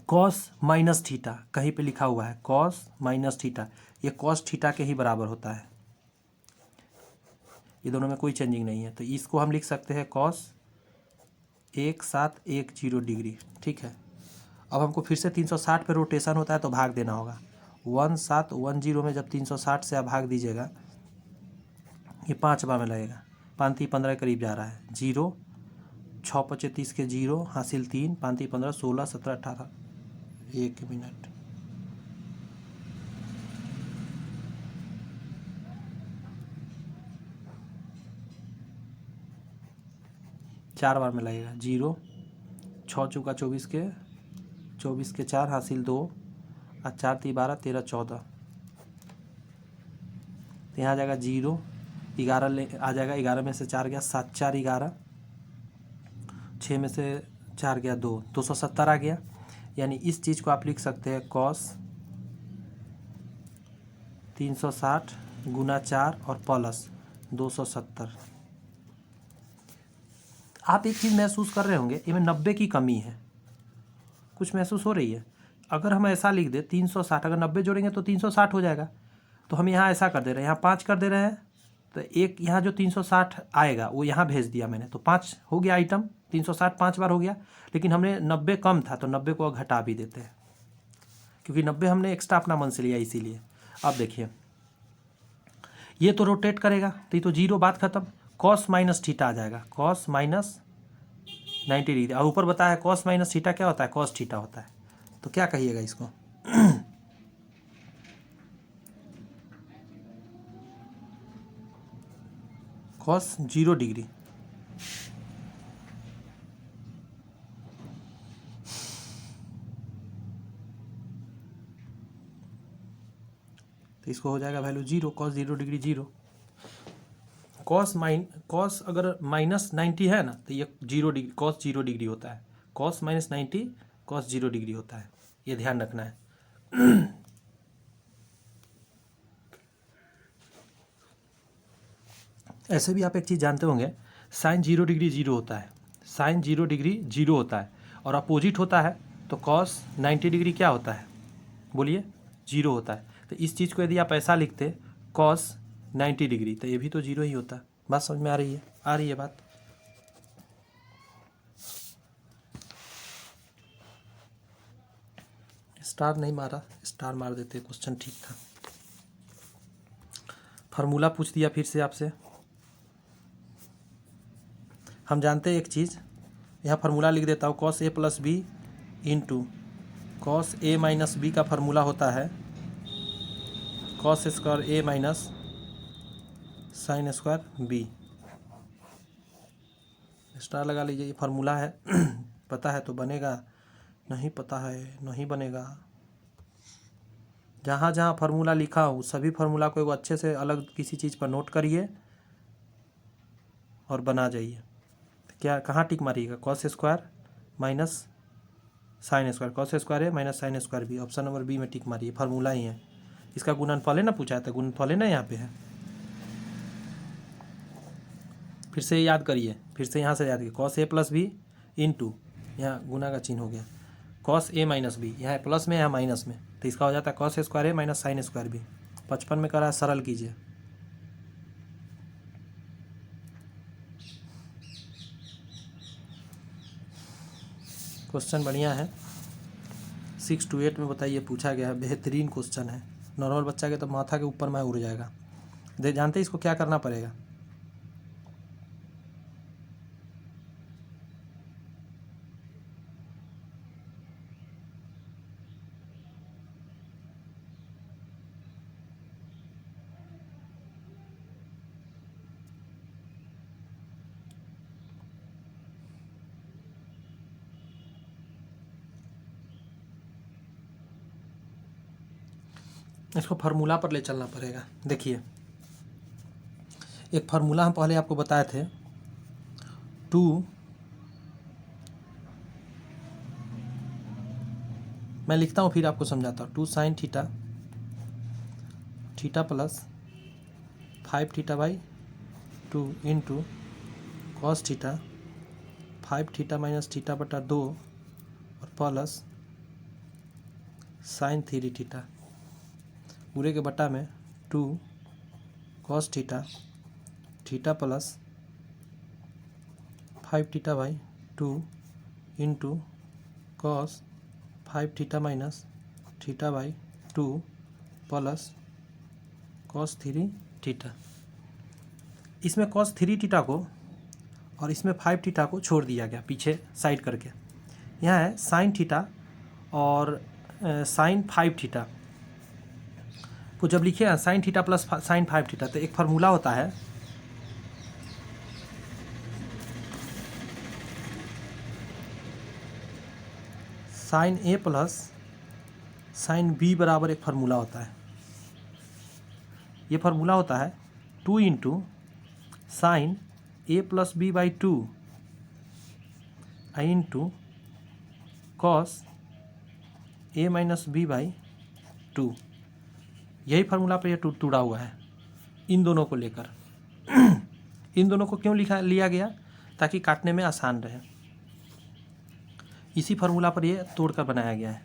Speaker 1: कॉस माइनस थीटा कहीं पे लिखा हुआ है, कॉस माइनस थीटा, ये कॉस थीटा के ही बराबर होता है, ये दोनों में कोई चेंजिंग नहीं है, तो इसको हम लिख सकते हैं कॉस 1710 डिग्री, ठीक है। अब हमको फिर से 360 पे रोटेशन होता है तो भाग देना होगा, 1710 में जब 360 से आप भाग दीजिएगा, ये 5 बार में लगेगा, 5 3 15 करीब जा रहा है, 0 6 5 30 के 0 हासिल 3 5 3 15 16 17 18, 1 मिनट, चार बार में लगेगा, 0 6 चौका 24 के 4 हासिल 2 और 4 3 12 13 14, तो यहाँ आ जाएगा 0 11 ले आ जाएगा, 11 में से 4 गया 7 4 11, 6 में से 4 गया 2, 270 आ गया। यानी इस चीज़ को आप लिख सकते हैं कॉस 360 गुना 4 और प्लस 270। आप एक चीज़ महसूस कर रहे होंगे, इसमें 90 की कमी है, कुछ महसूस हो रही है। अगर हम ऐसा लिख दे 360, अगर 90 जोड़ेंगे तो 360 हो जाएगा, तो हम यहाँ ऐसा कर दे रहे हैं, यहाँ 5 कर दे रहे हैं, तो एक यहाँ जो 360 आएगा वो यहाँ भेज दिया मैंने, तो 5 हो गया आइटम, 360 5 बार हो गया, लेकिन हमने 90 कम था तो 90 को घटा भी देते हैं, क्योंकि 90 हमने एक्स्ट्रा अपना मन से लिया इसीलिए। अब देखिए ये तो रोटेट करेगा तो ये तो 0, बात खत्म, कॉस माइनस थीटा आ जाएगा, कॉस माइनस 90 डिग्री, और ऊपर बताया कॉस माइनस थीटा क्या होता है, कॉस थीटा होता है, तो क्या कहिएगा इसको कॉस 0 डिग्री, तो इसको हो जाएगा वैल्यू 0, कॉस 0 डिग्री 0, कॉस अगर -90 है ना तो ये 0 डिग्री, कॉस 0 डिग्री होता है, कॉस -90 कॉस 0 डिग्री होता है, ये ध्यान रखना है। ऐसे भी आप एक चीज़ जानते होंगे, साइन 0 डिग्री 0 होता है, साइन 0 डिग्री 0 होता है, और अपोजिट होता है तो कॉस 90 डिग्री क्या होता है, बोलिए 0 होता है। तो इस चीज़ को यदि आप ऐसा लिखते कॉस 90 डिग्री, तो ये भी तो 0 ही होता है। बात समझ में आ रही है? आ रही है बात? स्टार नहीं मारा, स्टार मार देते, क्वेश्चन ठीक था। फार्मूला पूछ दिया फिर से आपसे। हम जानते हैं एक चीज़, यहाँ फार्मूला लिख देता हूँ, cos A plus B into cos A minus B का फार्मूला होता है cos square A minus sine square B. Star लगा लीजिए, ये फार्मूला है पता है तो बनेगा, नहीं पता है नहीं बनेगा। जहाँ जहाँ फार्मूला लिखा हो सभी फार्मूला को एक अच्छे से अलग किसी चीज़ पर नोट करिए और बना जाइए। क्या कहाँ टिक मारिएगा, cos square minus sine square, cos square है minus sine square B, option number B में टिक मारिए, फार्मूला ही है। इसका गुणनफल है ना पूछा था, गुणनफल है ना यहाँ पे है। फिर से याद करिए, फिर से यहाँ से याद करिए, cos A plus B into, यहाँ गुना का चिन्ह हो गया, कॉस ए माइनस बी, यहाँ प्लस में यहाँ माइनस में, तो इसका हो जाता है cos square A minus sine square B. 55 में करा है, सरल कीजिए। क्वेश्चन बढ़िया है, 6 to 8 में बताइए पूछा गया है, बेहतरीन क्वेश्चन है। नॉर्मल बच्चा के तो माथा के ऊपर में उड़ जाएगा। जानते इसको क्या करना पड़ेगा, इसको फार्मूला पर ले चलना पड़ेगा। देखिए एक फार्मूला हम पहले आपको बताए थे, 2, मैं लिखता हूँ फिर आपको समझाता हूँ, 2 sine theta theta plus 5 theta by 2 into cos theta 5 theta minus theta बटा 2 और प्लस साइन 3 थीटा, पूरे के बटा में 2 cos theta theta plus 5 theta by 2 into cos 5 theta minus theta by 2 plus cos 3 theta. इसमें कॉस 3 थीटा को और इसमें 5 थीटा को छोड़ दिया गया पीछे साइड करके। यहाँ है साइन थीटा और साइन 5 थीटा को जब लिखे हैं sign theta plus sign 5 theta, तो एक फार्मूला होता है sine A plus sine B बराबर, एक फार्मूला होता है, ये फार्मूला होता है 2 into sine A plus B by 2 आई into cos A minus B by 2। यही फार्मूला पर यह टूटा हुआ है इन दोनों को लेकर। इन दोनों को क्यों लिया गया, ताकि काटने में आसान रहे। इसी फार्मूला पर यह तोड़कर बनाया गया है।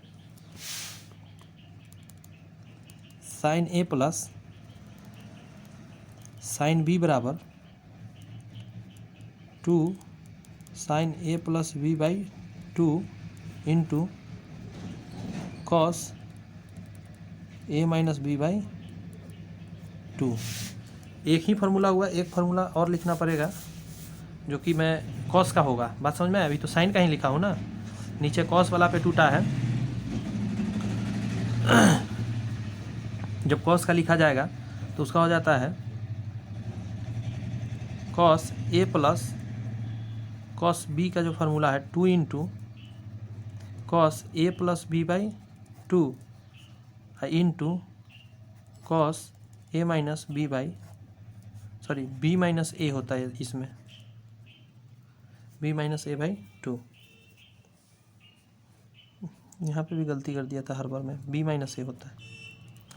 Speaker 1: Sine A plus sine B बराबर 2 sine A plus B by 2 into cos A minus B by 2। एक ही फार्मूला हुआ, एक फार्मूला और लिखना पड़ेगा जो कि मैं कॉस का होगा। बात समझ में, अभी तो साइन का ही लिखा हूँ ना, नीचे कॉस वाला पे टूटा है। जब कॉस का लिखा जाएगा तो उसका हो जाता है cos A plus cos B का जो फार्मूला है 2 into cos A plus B by 2 into cos A minus B by, sorry B minus A होता है इसमें, बी माइनस ए बाई 2। यहाँ पे भी गलती कर दिया था हर बार में, बी माइनस ए होता है,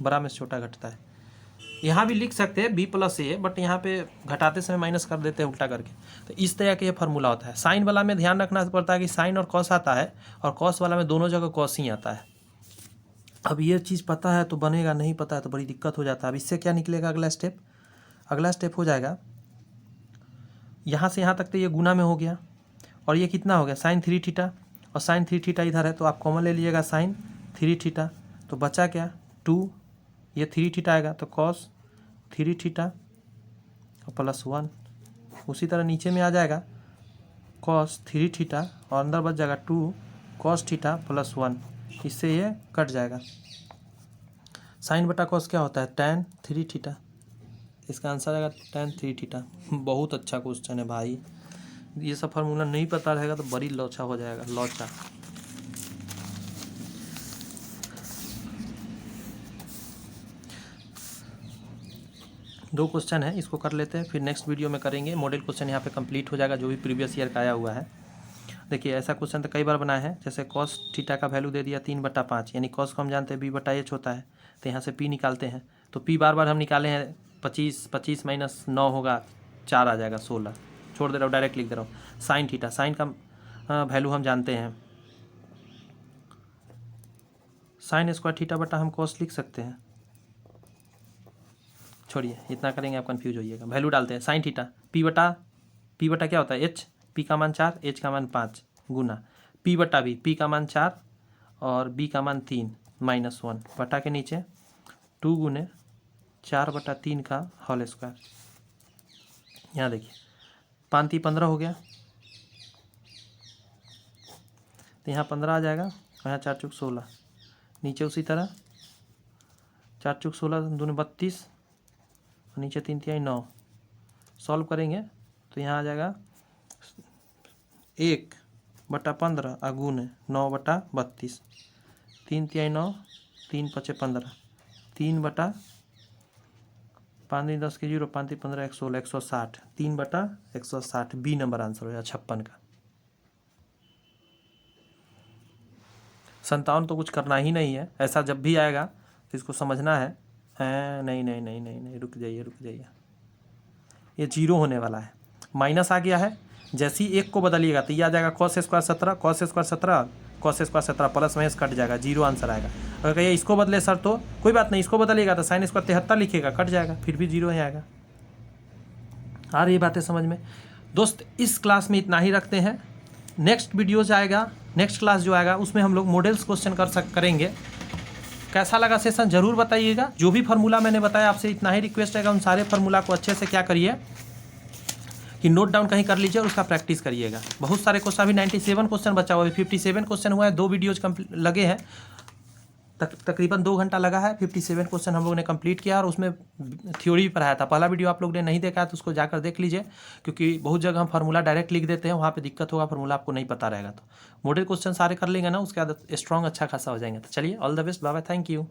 Speaker 1: बड़ा में से छोटा घटता है। यहाँ भी लिख सकते हैं बी प्लस ए, बट यहाँ पे घटाते समय माइनस कर देते हैं उल्टा करके। तो इस तरह का ये फार्मूला होता है। साइन वाला में ध्यान रखना पड़ता है कि साइन और कॉस आता है, और कॉस वाला में दोनों जगह कॉस ही आता है। अब ये चीज़ पता है तो बनेगा, नहीं पता है तो बड़ी दिक्कत हो जाता है। अब इससे क्या निकलेगा अगला स्टेप? अगला स्टेप हो जाएगा यहाँ से यहाँ तक तो ये गुना में हो गया, और ये कितना हो गया साइन 3 थीटा, और साइन 3 थीटा इधर है तो आप कॉमन ले लीजिएगा साइन 3 थीटा, तो बचा क्या 2, ये 3 थीटा आएगा तो कॉस 3 थीटा और प्लस 1। उसी तरह नीचे में आ जाएगा कॉस 3 थीटा और अंदर बच जाएगा 2 कॉस थीटा प्लस 1, इससे ये कट जाएगा। साइन बटा कॉस क्या होता है tan 3 थीटा, इसका आंसर आएगा tan 3 थीटा। बहुत अच्छा क्वेश्चन है भाई, ये सब फार्मूला नहीं पता रहेगा तो बड़ी लोचा हो जाएगा, लोचा। दो क्वेश्चन है, इसको कर लेते हैं, फिर नेक्स्ट वीडियो में करेंगे। मॉडल क्वेश्चन यहाँ पे कंप्लीट हो जाएगा जो भी प्रीवियस ईयर का आया हुआ है। देखिए ऐसा क्वेश्चन तो कई बार बनाया है, जैसे कॉस थीटा का वैल्यू दे दिया 3/5, यानी कॉस को हम जानते हैं b/h होता है, तो यहाँ से p निकालते हैं, तो p बार बार हम निकाले हैं 25 माइनस 9 होगा 4 आ जाएगा 16, छोड़ दे रहा हूँ डायरेक्ट लिख दे रहा हूँ। साइन थीटा, साइन का वैल्यू हम जानते हैं, साइन स्क्वायर थीटा बटा हम कॉस लिख सकते हैं। छोड़िए इतना करेंगे आप कंफ्यूज होइएगा, वैल्यू डालते हैं। साइन थीटा p बटा क्या होता है h, p का मान 4 h का मान 5 गुना p बटा b, p का मान 4 और b का मान 3 माइनस 1 बटा के नीचे 2 गुने 4/3 का होल स्क्वायर। यहाँ देखिए 5 × 15 हो गया, तो यहाँ 15 आ जाएगा और यहाँ 4 × 16, नीचे उसी तरह 4 × 16 दूनी 32 और नीचे 3 × 3 9। सॉल्व करेंगे तो यहाँ आ जाएगा 1/15 अगुने 9/32, 3 × 3 9, 3 × 5 15, 3/5 10 के 0, 5 × 15 116, 160, 3/160 बी नंबर आंसर हो जाएगा 56 का। 57 तो कुछ करना ही नहीं है, ऐसा जब भी आएगा तो इसको समझना है। नहीं नहीं नहीं नहीं नहीं, रुक जाइए, ये 0 होने वाला है, माइनस आ गया है, जैसे ही 1 को बदलिएगा तो ये आ जाएगा cos square 17, cos square 17, cos square 17 plus minus cut जाएगा, 0 आंसर आएगा। अगर कहिए इसको बदले सर तो कोई बात नहीं, इसको बदलिएगा तो साइन स्क्वायर 73 लिखिएगा, कट जाएगा, फिर भी 0 ही आएगा। आ रही बातें समझ में दोस्त? इस क्लास में इतना ही रखते हैं, नेक्स्ट वीडियो जाएगा, नेक्स्ट क्लास जो आएगा उसमें हम लोग मॉडल्स क्वेश्चन करेंगे। कैसा लगा सेशन ज़रूर बताइएगा। जो भी फार्मूला मैंने बताया आपसे इतना ही रिक्वेस्ट रहेगा, उन सारे फार्मूला को अच्छे से क्या करिए कि नोट डाउन कहीं कर लीजिए और उसका प्रैक्टिस करिएगा। बहुत सारे क्वेश्चन, अभी 97 क्वेश्चन बचा हुआ है, 57 क्वेश्चन हुआ है, 2 वीडियोज लगे हैं, तकरीबन 2 घंटा लगा है। 57 क्वेश्चन हम लोगों ने कंप्लीट किया और उसमें थ्योरी भी पढ़ाया था। पहला वीडियो आप लोग ने नहीं देखा है तो उसको जाकर देख लीजिए, क्योंकि बहुत जगह हम फार्मूला डायरेक्ट लिख देते हैं, वहाँ पे दिक्कत होगा, फार्मूला आपको नहीं पता रहेगा। तो मॉडल क्वेश्चन सारे कर लेंगे ना, उसके बाद स्ट्रॉन्ग अच्छा खासा हो जाएंगे। तो चलिए, all the best, bye bye, thank you.